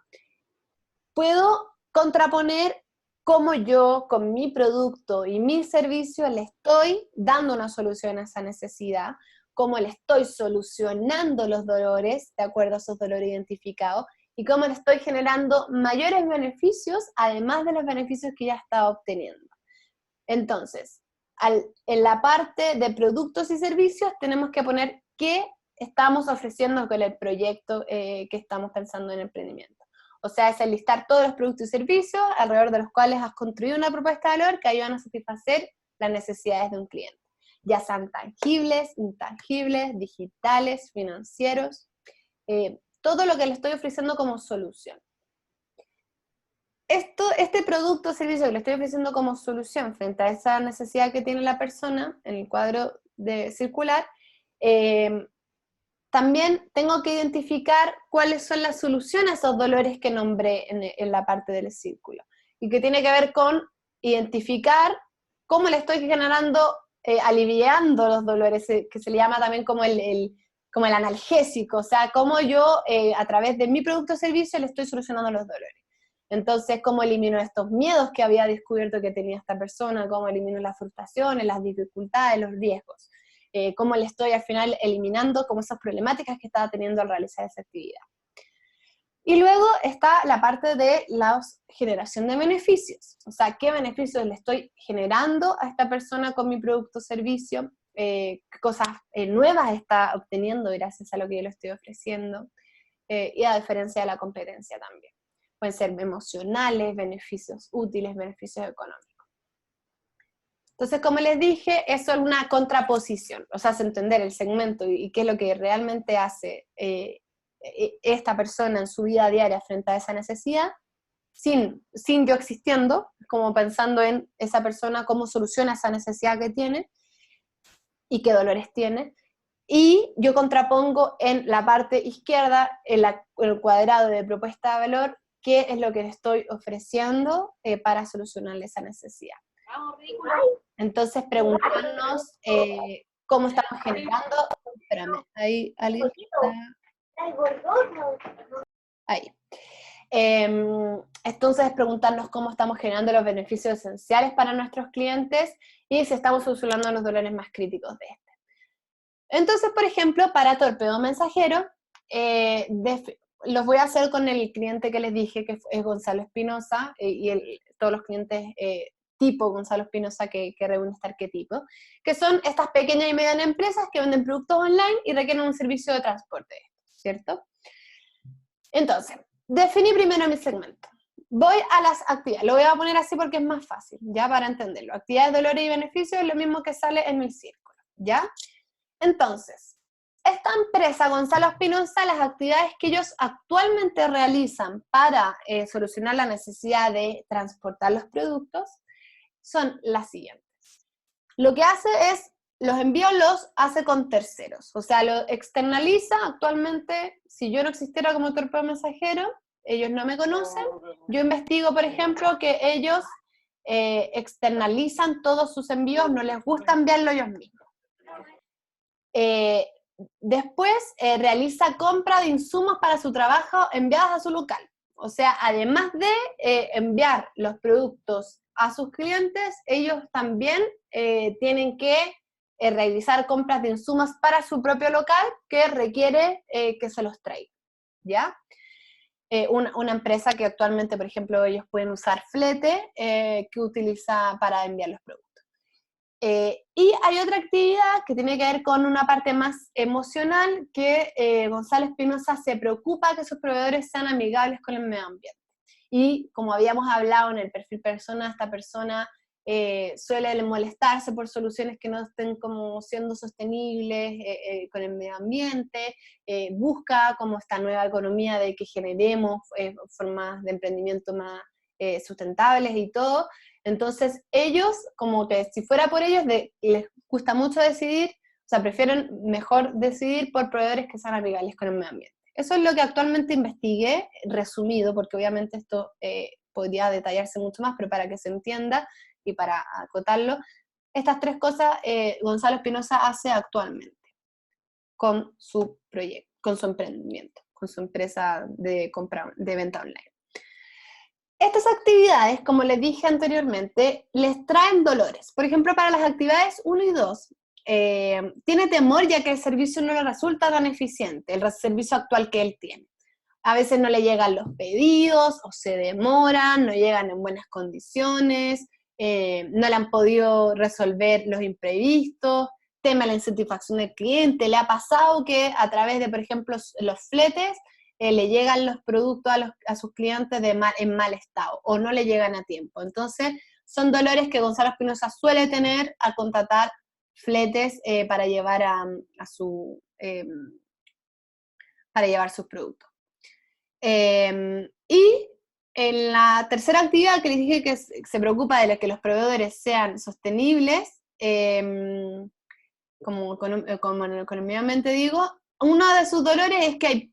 puedo contraponer cómo yo, con mi producto y mi servicio, le estoy dando una solución a esa necesidad, cómo le estoy solucionando los dolores, de acuerdo a esos dolores identificados, y cómo le estoy generando mayores beneficios, además de los beneficios que ya estaba obteniendo. Entonces, en la parte de productos y servicios, tenemos que poner qué estamos ofreciendo con el proyecto que estamos pensando en emprendimiento. O sea, es enlistar todos los productos y servicios alrededor de los cuales has construido una propuesta de valor que ayudan a satisfacer las necesidades de un cliente, ya sean tangibles, intangibles, digitales, financieros, todo lo que le estoy ofreciendo como solución. Este producto o servicio que le estoy ofreciendo como solución frente a esa necesidad que tiene la persona en el cuadro circular, también tengo que identificar cuáles son las soluciones a esos dolores que nombré en la parte del círculo, y que tiene que ver con identificar cómo le estoy generando, aliviando los dolores, que se le llama también como el analgésico, o sea, cómo yo a través de mi producto o servicio le estoy solucionando los dolores. Entonces, cómo elimino estos miedos que había descubierto que tenía esta persona, cómo elimino las frustraciones, las dificultades, los riesgos. Cómo le estoy al final eliminando como esas problemáticas que estaba teniendo al realizar esa actividad. Y luego está la parte de la generación de beneficios. O sea, ¿qué beneficios le estoy generando a esta persona con mi producto o servicio? ¿Qué cosas nuevas está obteniendo gracias a lo que yo le estoy ofreciendo? Y a diferencia de la competencia también. Pueden ser emocionales, beneficios útiles, beneficios económicos. Entonces, como les dije, eso es una contraposición, o sea, es entender el segmento y qué es lo que realmente hace esta persona en su vida diaria frente a esa necesidad, sin yo existiendo, como pensando en esa persona, cómo soluciona esa necesidad que tiene y qué dolores tiene. Y yo contrapongo en la parte izquierda, el cuadrado de propuesta de valor, qué es lo que le estoy ofreciendo para solucionarle esa necesidad. Entonces, preguntarnos cómo estamos generando. Espérame, ahí alguien está. Ahí. Entonces, preguntarnos cómo estamos generando los beneficios esenciales para nuestros clientes y si estamos solucionando los dolores más críticos de este. Entonces, por ejemplo, para Torpedo Mensajero, los voy a hacer con el cliente que les dije, que es Gonzalo Espinosa, y todos los clientes tipo Gonzalo Espinosa que reúne este arquetipo, que son estas pequeñas y medianas empresas que venden productos online y requieren un servicio de transporte, ¿cierto? Entonces, definí primero mi segmento. Voy a las actividades, lo voy a poner así porque es más fácil, ya para entenderlo. Actividades, dolores y beneficios es lo mismo que sale en el círculo, ¿ya? Entonces, esta empresa, Gonzalo Espinosa, las actividades que ellos actualmente realizan para solucionar la necesidad de transportar los productos son las siguientes. Lo que hace es, los envíos los hace con terceros, o sea, lo externaliza actualmente. Si yo no existiera como Torpedo Mensajero, ellos no me conocen, yo investigo, por ejemplo, que ellos externalizan todos sus envíos, no les gusta enviarlo ellos mismos. Después realiza compra de insumos para su trabajo enviados a su local. O sea, además de enviar los productos a sus clientes, ellos también tienen que realizar compras de insumos para su propio local que requiere que se los traiga, ¿ya? Una empresa que actualmente, por ejemplo, ellos pueden usar Flete, que utiliza para enviar los productos. Y hay otra actividad que tiene que ver con una parte más emocional, que Gonzalo Espinosa se preocupa que sus proveedores sean amigables con el medio ambiente. Y como habíamos hablado en el perfil persona, esta persona suele molestarse por soluciones que no estén como siendo sostenibles con el medio ambiente, busca como esta nueva economía de que generemos formas de emprendimiento más sustentables y todo. Entonces ellos, como que si fuera por ellos, les gusta mucho decidir, o sea, prefieren mejor decidir por proveedores que sean amigables con el medio ambiente. Eso es lo que actualmente investigué, resumido, porque obviamente esto podría detallarse mucho más, pero para que se entienda y para acotarlo, estas tres cosas Gonzalo Espinosa hace actualmente con su proyecto, con su emprendimiento, con su empresa de venta online. Estas actividades, como les dije anteriormente, les traen dolores. Por ejemplo, para las actividades 1 y 2, tiene temor ya que el servicio no le resulta tan eficiente, el servicio actual que él tiene. A veces no le llegan los pedidos, o se demoran, no llegan en buenas condiciones, no le han podido resolver los imprevistos, teme la insatisfacción del cliente. Le ha pasado que a través de, por ejemplo, los fletes, le llegan los productos a sus clientes en mal estado, o no le llegan a tiempo. Entonces, son dolores que Gonzalo Espinosa suele tener al contratar fletes para llevar para llevar sus productos. Y en la tercera actividad que les dije que se preocupa de que los proveedores sean sostenibles, como económicamente digo, uno de sus dolores es que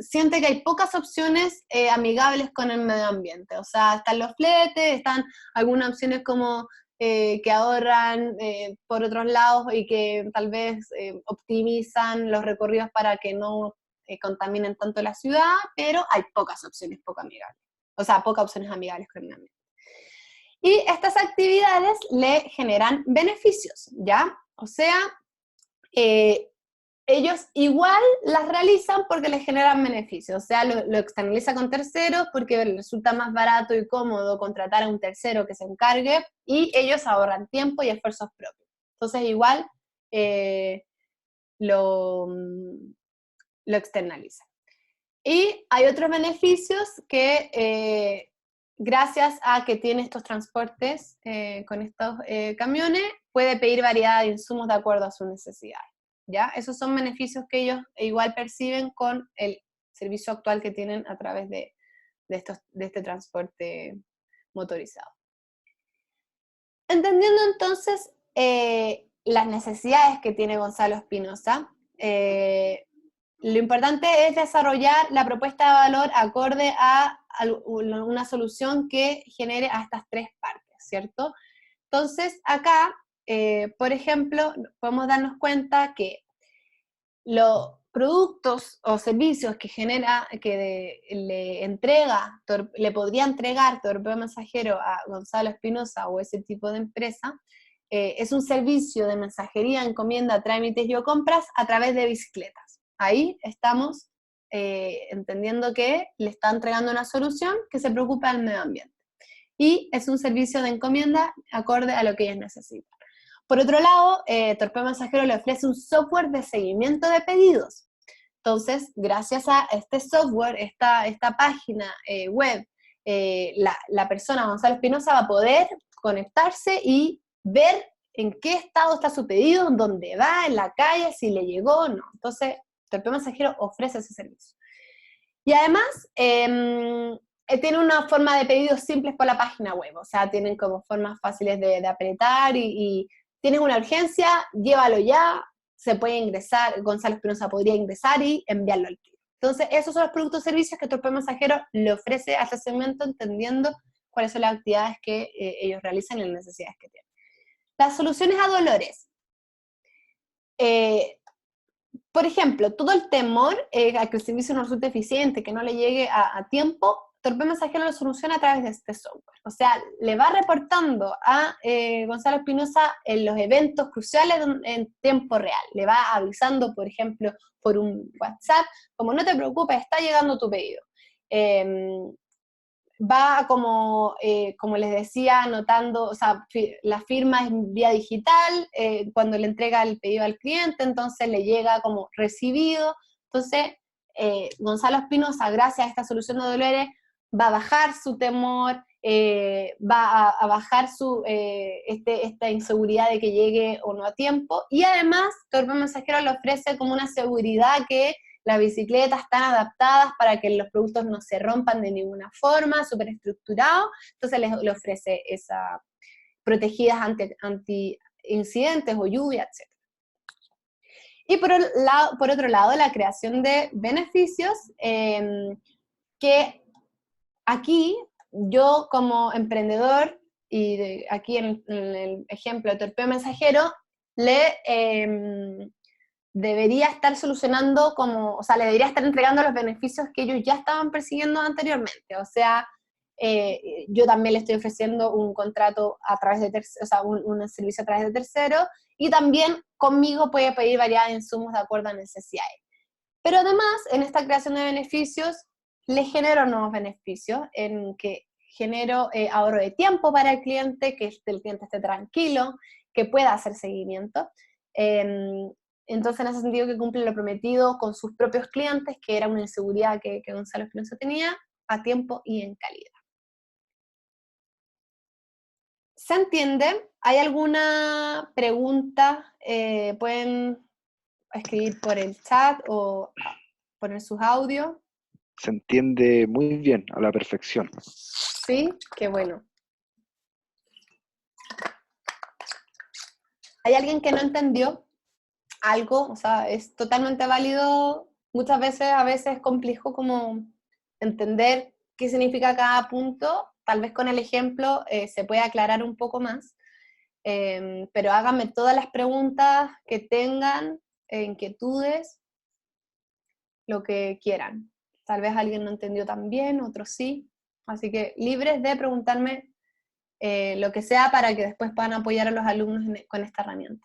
siente que hay pocas opciones amigables con el medio ambiente. O sea, están los fletes, están algunas opciones como que ahorran por otros lados y que tal vez optimizan los recorridos para que no contaminen tanto la ciudad, pero hay pocas opciones poco amigables. O sea, pocas opciones amigables con el medio ambiente. Y estas actividades le generan beneficios, ¿ya? O sea, ellos igual las realizan porque les generan beneficios, o sea, lo externaliza con terceros porque les resulta más barato y cómodo contratar a un tercero que se encargue, y ellos ahorran tiempo y esfuerzos propios. Entonces igual lo externalizan. Y hay otros beneficios que gracias a que tiene estos transportes con estos camiones, puede pedir variedad de insumos de acuerdo a sus necesidades. ¿Ya? Esos son beneficios que ellos igual perciben con el servicio actual que tienen a través de este transporte motorizado. Entendiendo entonces las necesidades que tiene Gonzalo Espinosa, lo importante es desarrollar la propuesta de valor acorde a una solución que genere a estas tres partes, ¿cierto? Entonces, acá, por ejemplo, podemos darnos cuenta que los productos o servicios que le podría entregar Torpeo Mensajero a Gonzalo Espinosa o ese tipo de empresa, es un servicio de mensajería, encomienda, trámites y o compras a través de bicicletas. Ahí estamos entendiendo que le está entregando una solución que se preocupa del medio ambiente. Y es un servicio de encomienda acorde a lo que ellos necesitan. Por otro lado, Torpeo Mensajero le ofrece un software de seguimiento de pedidos. Entonces, gracias a este software, esta página web, la persona, Gonzalo Espinosa, va a poder conectarse y ver en qué estado está su pedido, dónde va, en la calle, si le llegó o no. Entonces, Torpeo Mensajero ofrece ese servicio. Y además, tiene una forma de pedidos simples por la página web, o sea, tienen como formas fáciles de apretar y tienes una urgencia, llévalo ya, se puede ingresar, Gonzalo Espinosa podría ingresar y enviarlo al cliente. Entonces, esos son los productos y servicios que Torpeo Mensajero le ofrece a este segmento, entendiendo cuáles son las actividades que ellos realizan y las necesidades que tienen. Las soluciones a dolores. Por ejemplo, todo el temor a que el servicio no resulte eficiente, que no le llegue a tiempo, Torpeo Mensajero lo soluciona a través de este software. O sea, le va reportando a Gonzalo Espinosa en los eventos cruciales en tiempo real. Le va avisando, por ejemplo, por un WhatsApp, como no te preocupes, está llegando tu pedido. Va como les decía, anotando, o sea, la firma es vía digital, cuando le entrega el pedido al cliente, entonces le llega como recibido. Entonces, Gonzalo Espinosa, gracias a esta solución de dolores, va a bajar su temor, va a bajar esta inseguridad de que llegue o no a tiempo, y además Torpeo Mensajero le ofrece como una seguridad que las bicicletas están adaptadas para que los productos no se rompan de ninguna forma, súper estructurado, entonces le ofrece esa protegidas anti incidentes o lluvia, etc. Y por otro lado, la creación de beneficios, que aquí yo como emprendedor, y aquí en el ejemplo de Torpeo Mensajero, debería estar solucionando o sea, le debería estar entregando los beneficios que ellos ya estaban persiguiendo anteriormente. O sea, yo también le estoy ofreciendo un contrato a través de terceros, o sea, un servicio a través de terceros, y también conmigo puede pedir variedad de insumos de acuerdo a necesidades. Pero además, en esta creación de beneficios, le genero nuevos beneficios, en que genero ahorro de tiempo para el cliente, que el cliente esté tranquilo, que pueda hacer seguimiento. Entonces, en ese sentido, que cumple lo prometido con sus propios clientes, que era una inseguridad que Gonzalo Espinosa tenía, a tiempo y en calidad. ¿Se entiende? ¿Hay alguna pregunta? Pueden escribir por el chat o poner sus audios. Se entiende muy bien, a la perfección. Sí, qué bueno. ¿Hay alguien que no entendió algo? O sea, es totalmente válido. Muchas veces, a veces es complejo como entender qué significa cada punto. Tal vez con el ejemplo se puede aclarar un poco más. Pero háganme todas las preguntas que tengan, inquietudes, lo que quieran. Tal vez alguien no entendió tan bien, otros sí. Así que libres de preguntarme lo que sea para que después puedan apoyar a los alumnos con esta herramienta.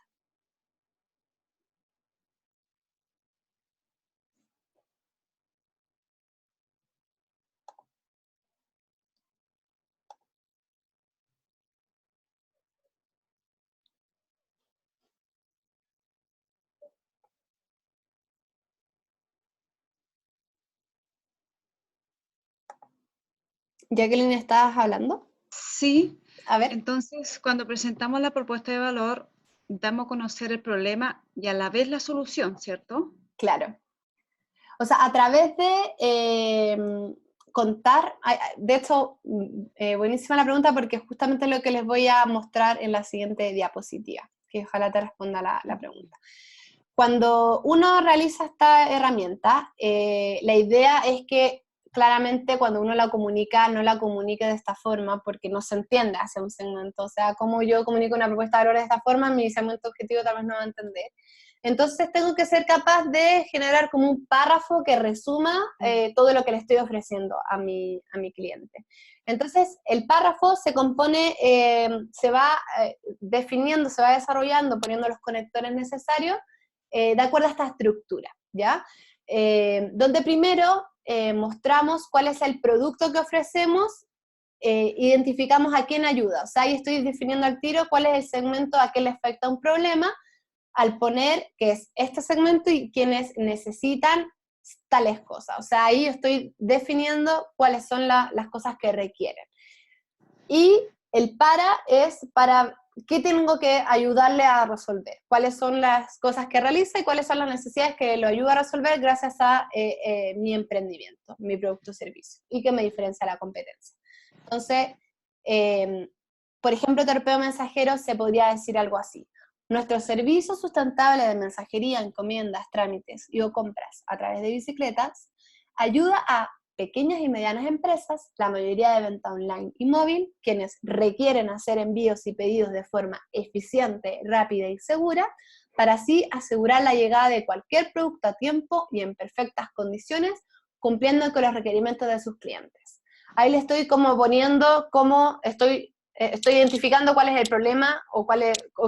Jacqueline, ¿estabas hablando? Sí. A ver. Entonces, cuando presentamos la propuesta de valor, damos a conocer el problema y a la vez la solución, ¿cierto? Claro. O sea, a través de contar, de hecho, buenísima la pregunta porque es justamente lo que les voy a mostrar en la siguiente diapositiva, que ojalá te responda la pregunta. Cuando uno realiza esta herramienta, la idea es que claramente cuando uno la comunica, no la comunique de esta forma porque no se entiende hacia un segmento. O sea, como yo comunico una propuesta de valor de esta forma, mi segmento objetivo tal vez no va a entender. Entonces tengo que ser capaz de generar como un párrafo que resuma todo lo que le estoy ofreciendo a mi cliente. Entonces el párrafo se compone, se va definiendo, se va desarrollando, poniendo los conectores necesarios de acuerdo a esta estructura, ¿ya? Donde primero mostramos cuál es el producto que ofrecemos, identificamos a quién ayuda, o sea, ahí estoy definiendo al tiro cuál es el segmento a que le afecta un problema, al poner que es este segmento y quienes necesitan tales cosas, o sea, ahí estoy definiendo cuáles son las cosas que requieren. Y el para es para qué tengo que ayudarle a resolver, cuáles son las cosas que realiza y cuáles son las necesidades que lo ayuda a resolver gracias a mi emprendimiento, mi producto o servicio, y que me diferencia la competencia. Entonces, por ejemplo, Torpedo Mensajero se podría decir algo así: nuestro servicio sustentable de mensajería, encomiendas, trámites y o compras a través de bicicletas ayuda a pequeñas y medianas empresas, la mayoría de venta online y móvil, quienes requieren hacer envíos y pedidos de forma eficiente, rápida y segura, para así asegurar la llegada de cualquier producto a tiempo y en perfectas condiciones, cumpliendo con los requerimientos de sus clientes. Ahí le estoy como poniendo cómo estoy identificando cuál es el problema o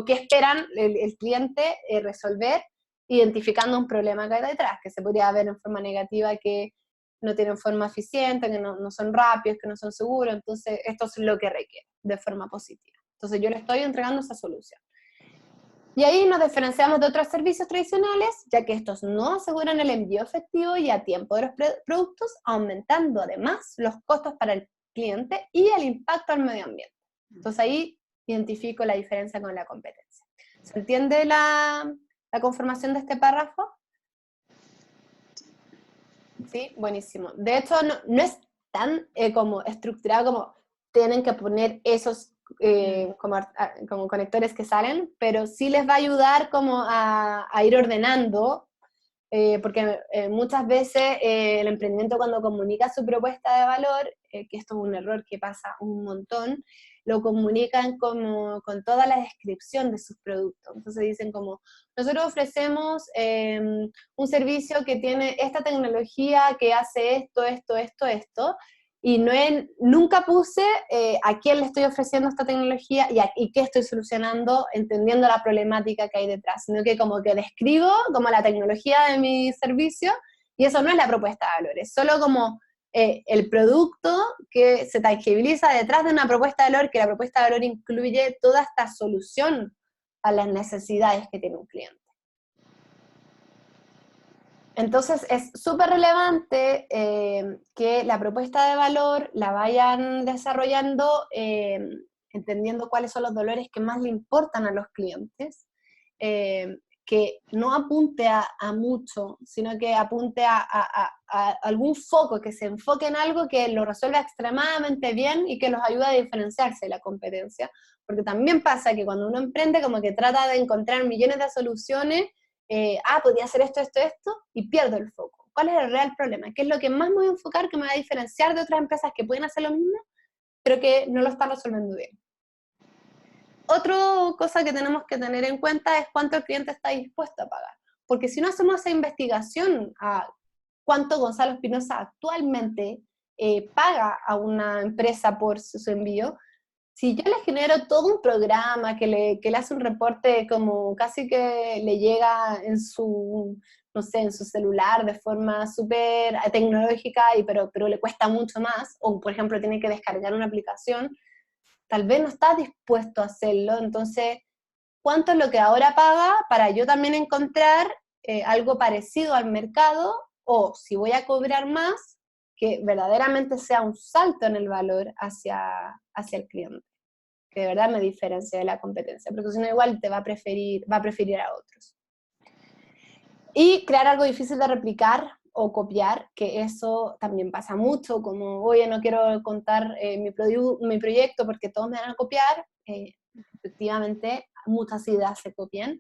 qué esperan el cliente resolver, identificando un problema que hay detrás, que se podría ver en forma negativa, que no tienen forma eficiente, que no son rápidos, que no son seguros. Entonces esto es lo que requiere de forma positiva. Entonces yo le estoy entregando esa solución. Y ahí nos diferenciamos de otros servicios tradicionales, ya que estos no aseguran el envío efectivo y a tiempo de los productos, aumentando además los costos para el cliente y el impacto al medio ambiente. Entonces ahí identifico la diferencia con la competencia. ¿Se entiende la conformación de este párrafo? Sí, buenísimo. De hecho, no es tan como estructurado como tienen que poner esos como conectores que salen, pero sí les va a ayudar como a ir ordenando, porque muchas veces el emprendimiento cuando comunica su propuesta de valor, que esto es un error que pasa un montón, lo comunican como con toda la descripción de sus productos. Entonces dicen como, nosotros ofrecemos un servicio que tiene esta tecnología que hace esto, y nunca puse a quién le estoy ofreciendo esta tecnología y qué estoy solucionando, entendiendo la problemática que hay detrás, sino que como que describo como la tecnología de mi servicio, y eso no es la propuesta de valor, es solo como el producto que se tangibiliza detrás de una propuesta de valor, que la propuesta de valor incluye toda esta solución a las necesidades que tiene un cliente. Entonces es súper relevante que la propuesta de valor la vayan desarrollando entendiendo cuáles son los dolores que más le importan a los clientes, que no apunte a mucho, sino que apunte a algún foco, que se enfoque en algo que lo resuelva extremadamente bien y que los ayude a diferenciarse de la competencia, porque también pasa que cuando uno emprende como que trata de encontrar millones de soluciones, podría hacer esto, y pierdo el foco. ¿Cuál es el real problema? ¿Qué es lo que más me voy a enfocar, que me va a diferenciar de otras empresas que pueden hacer lo mismo, pero que no lo están resolviendo bien? Otra cosa que tenemos que tener en cuenta es cuánto el cliente está dispuesto a pagar. Porque si no hacemos esa investigación a cuánto Gonzalo Espinosa actualmente paga a una empresa por su envío, si yo le genero todo un programa que le hace un reporte como casi que le llega en su, no sé, en su celular de forma súper tecnológica, pero le cuesta mucho más, o por ejemplo tiene que descargar una aplicación, tal vez no está dispuesto a hacerlo. Entonces, ¿cuánto es lo que ahora paga para yo también encontrar algo parecido al mercado? O si voy a cobrar más, que verdaderamente sea un salto en el valor hacia el cliente, que de verdad me diferencie de la competencia, porque si no igual te va a preferir a otros. Y crear algo difícil de replicar o copiar, que eso también pasa mucho, como, oye, no quiero contar mi proyecto porque todos me van a copiar. Efectivamente, muchas ideas se copian,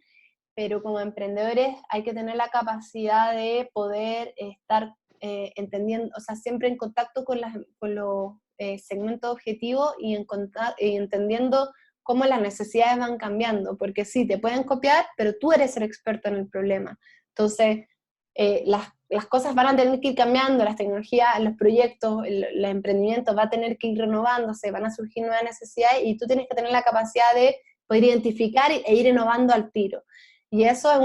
pero como emprendedores hay que tener la capacidad de poder estar entendiendo, o sea, siempre en contacto con los segmentos objetivos y entendiendo cómo las necesidades van cambiando, porque sí, te pueden copiar, pero tú eres el experto en el problema. Entonces, las cosas van a tener que ir cambiando, las tecnologías, los proyectos, los emprendimientos van a tener que ir renovándose, van a surgir nuevas necesidades y tú tienes que tener la capacidad de poder identificar e ir innovando al tiro. Y eso es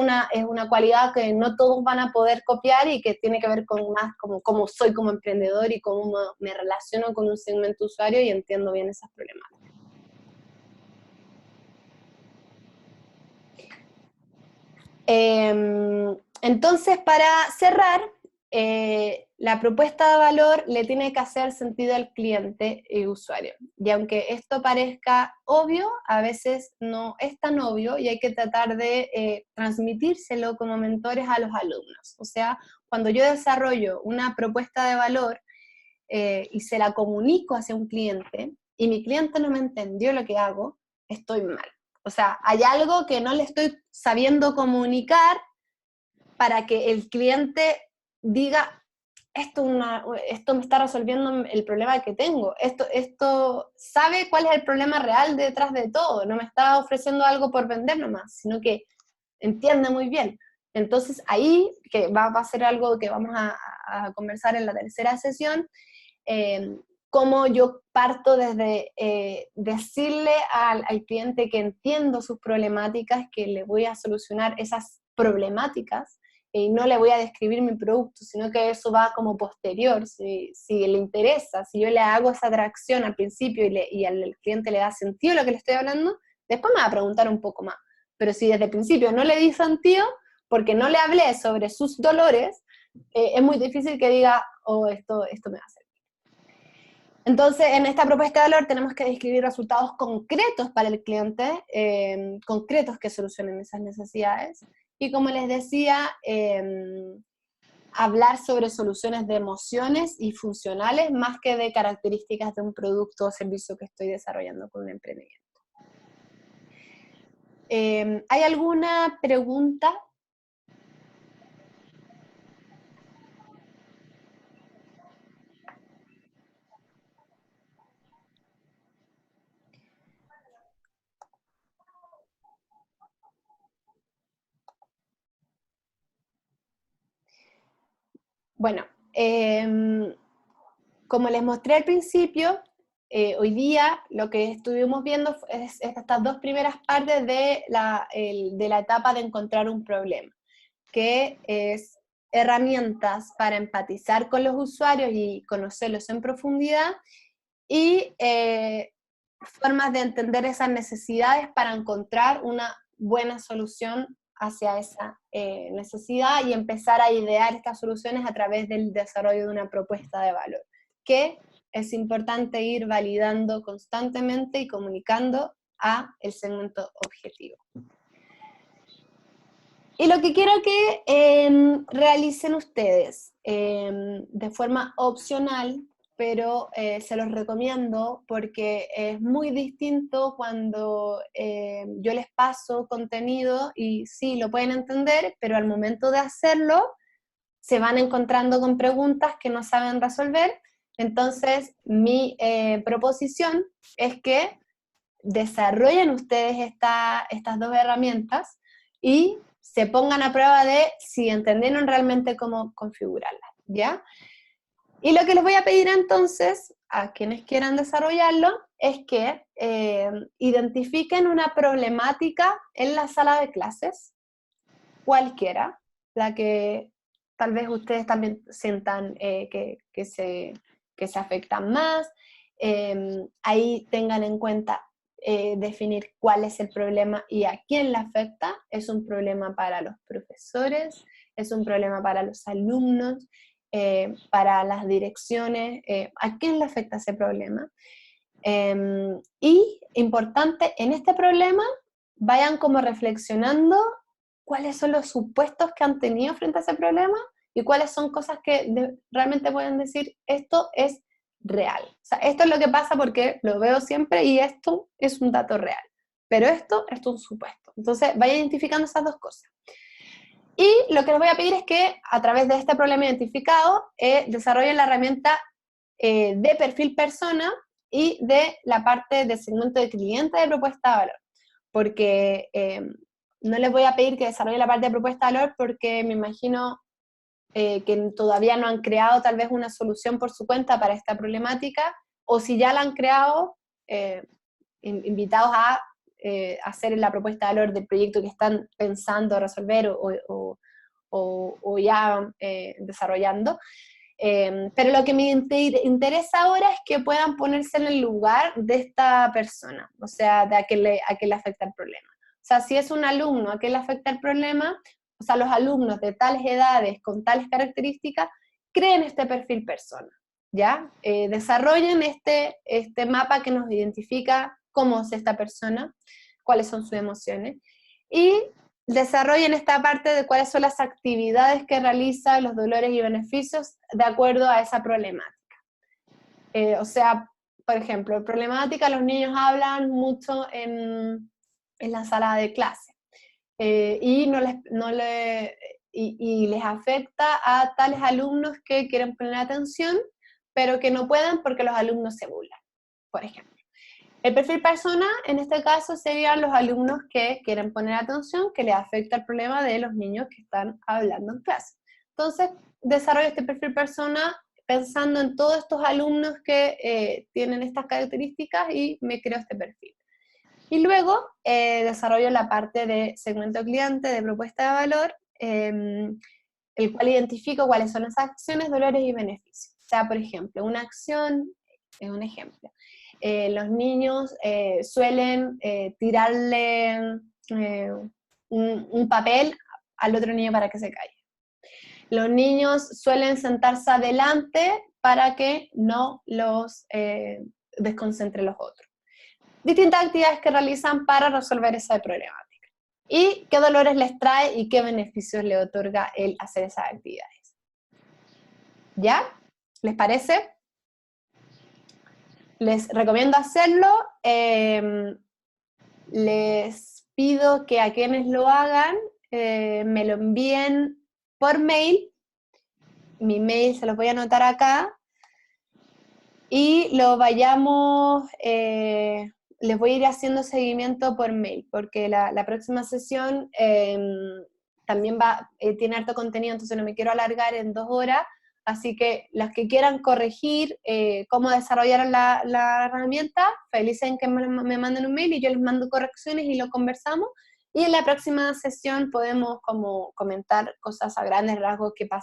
una cualidad que no todos van a poder copiar y que tiene que ver con más como cómo soy como emprendedor y cómo me relaciono con un segmento usuario y entiendo bien esas problemáticas. Entonces, para cerrar, la propuesta de valor le tiene que hacer sentido al cliente y usuario. Y aunque esto parezca obvio, a veces no es tan obvio y hay que tratar de transmitírselo como mentores a los alumnos. O sea, cuando yo desarrollo una propuesta de valor y se la comunico hacia un cliente y mi cliente no me entendió lo que hago, estoy mal. O sea, hay algo que no le estoy sabiendo comunicar para que el cliente diga, esto me está resolviendo el problema que tengo, esto sabe cuál es el problema real detrás de todo, no me está ofreciendo algo por vender nomás, sino que entiende muy bien. Entonces ahí, que va a ser algo que vamos a conversar en la tercera sesión, cómo yo parto desde decirle al cliente que entiendo sus problemáticas, que le voy a solucionar esas problemáticas, y no le voy a describir mi producto, sino que eso va como posterior, si le interesa, si yo le hago esa atracción al principio y al cliente le da sentido lo que le estoy hablando, después me va a preguntar un poco más. Pero si desde el principio no le di sentido, porque no le hablé sobre sus dolores, es muy difícil que diga, oh, esto me va a hacer. Entonces, en esta propuesta de valor tenemos que describir resultados concretos para el cliente, concretos que solucionen esas necesidades. Y como les decía, hablar sobre soluciones de emociones y funcionales más que de características de un producto o servicio que estoy desarrollando con un emprendimiento. ¿Hay alguna pregunta? Bueno, como les mostré al principio, hoy día lo que estuvimos viendo es estas dos primeras partes de la etapa de encontrar un problema, que es herramientas para empatizar con los usuarios y conocerlos en profundidad, y formas de entender esas necesidades para encontrar una buena solución hacia esa necesidad y empezar a idear estas soluciones a través del desarrollo de una propuesta de valor, que es importante ir validando constantemente y comunicando a el segmento objetivo. Y lo que quiero que realicen ustedes de forma opcional, pero se los recomiendo porque es muy distinto cuando yo les paso contenido y sí, lo pueden entender, pero al momento de hacerlo se van encontrando con preguntas que no saben resolver. Entonces, mi proposición es que desarrollen ustedes estas dos herramientas y se pongan a prueba de si entendieron realmente cómo configurarlas, ¿ya? Y lo que les voy a pedir entonces a quienes quieran desarrollarlo es que identifiquen una problemática en la sala de clases, cualquiera, la que tal vez ustedes también sientan que se afectan más. Ahí tengan en cuenta definir cuál es el problema y a quién le afecta. Es un problema para los profesores, es un problema para los alumnos, para las direcciones, a quién le afecta ese problema. Y, importante, en este problema, vayan como reflexionando cuáles son los supuestos que han tenido frente a ese problema y cuáles son cosas que realmente pueden decir, esto es real. O sea, esto es lo que pasa porque lo veo siempre y esto es un dato real. Pero esto es un supuesto. Entonces, vaya identificando esas dos cosas. Y lo que les voy a pedir es que, a través de este problema identificado, desarrollen la herramienta de perfil persona y de la parte de segmento de cliente de propuesta de valor. Porque no les voy a pedir que desarrollen la parte de propuesta de valor porque me imagino que todavía no han creado tal vez una solución por su cuenta para esta problemática, o si ya la han creado, invitados a hacer la propuesta de valor del proyecto que están pensando resolver o ya desarrollando. Pero lo que me interesa ahora es que puedan ponerse en el lugar de esta persona, o sea, de a qué le afecta el problema. O sea, si es un alumno a qué le afecta el problema, o sea, los alumnos de tales edades, con tales características, creen este perfil persona, ¿ya? Desarrollen este mapa que nos identifica cómo es esta persona, cuáles son sus emociones, y desarrollen esta parte de cuáles son las actividades que realiza, los dolores y beneficios de acuerdo a esa problemática. O sea, por ejemplo, problemática, los niños hablan mucho en la sala de clase y les afecta a tales alumnos que quieren poner atención, pero que no pueden porque los alumnos se burlan, por ejemplo. El perfil persona, en este caso, serían los alumnos que quieren poner atención, que les afecta el problema de los niños que están hablando en clase. Entonces, desarrollo este perfil persona pensando en todos estos alumnos que tienen estas características y me creo este perfil. Y luego desarrollo la parte de segmento cliente, de propuesta de valor, el cual identifico cuáles son las acciones, dolores y beneficios. O sea, por ejemplo, una acción es un ejemplo. Los niños suelen tirarle un papel al otro niño para que se calle. Los niños suelen sentarse adelante para que no los desconcentre los otros. Distintas actividades que realizan para resolver esa problemática. Y qué dolores les trae y qué beneficios le otorga el hacer esas actividades. ¿Ya? ¿Les parece? Les recomiendo hacerlo. Les pido que a quienes lo hagan me lo envíen por mail. Mi mail se los voy a anotar acá. Y lo vayamos, les voy a ir haciendo seguimiento por mail, porque la próxima sesión también tiene harto contenido, entonces no me quiero alargar en 2 horas. Así que las que quieran corregir cómo desarrollaron la herramienta, felices en que me manden un mail y yo les mando correcciones y lo conversamos. Y en la próxima sesión podemos como comentar cosas a grandes rasgos que pasan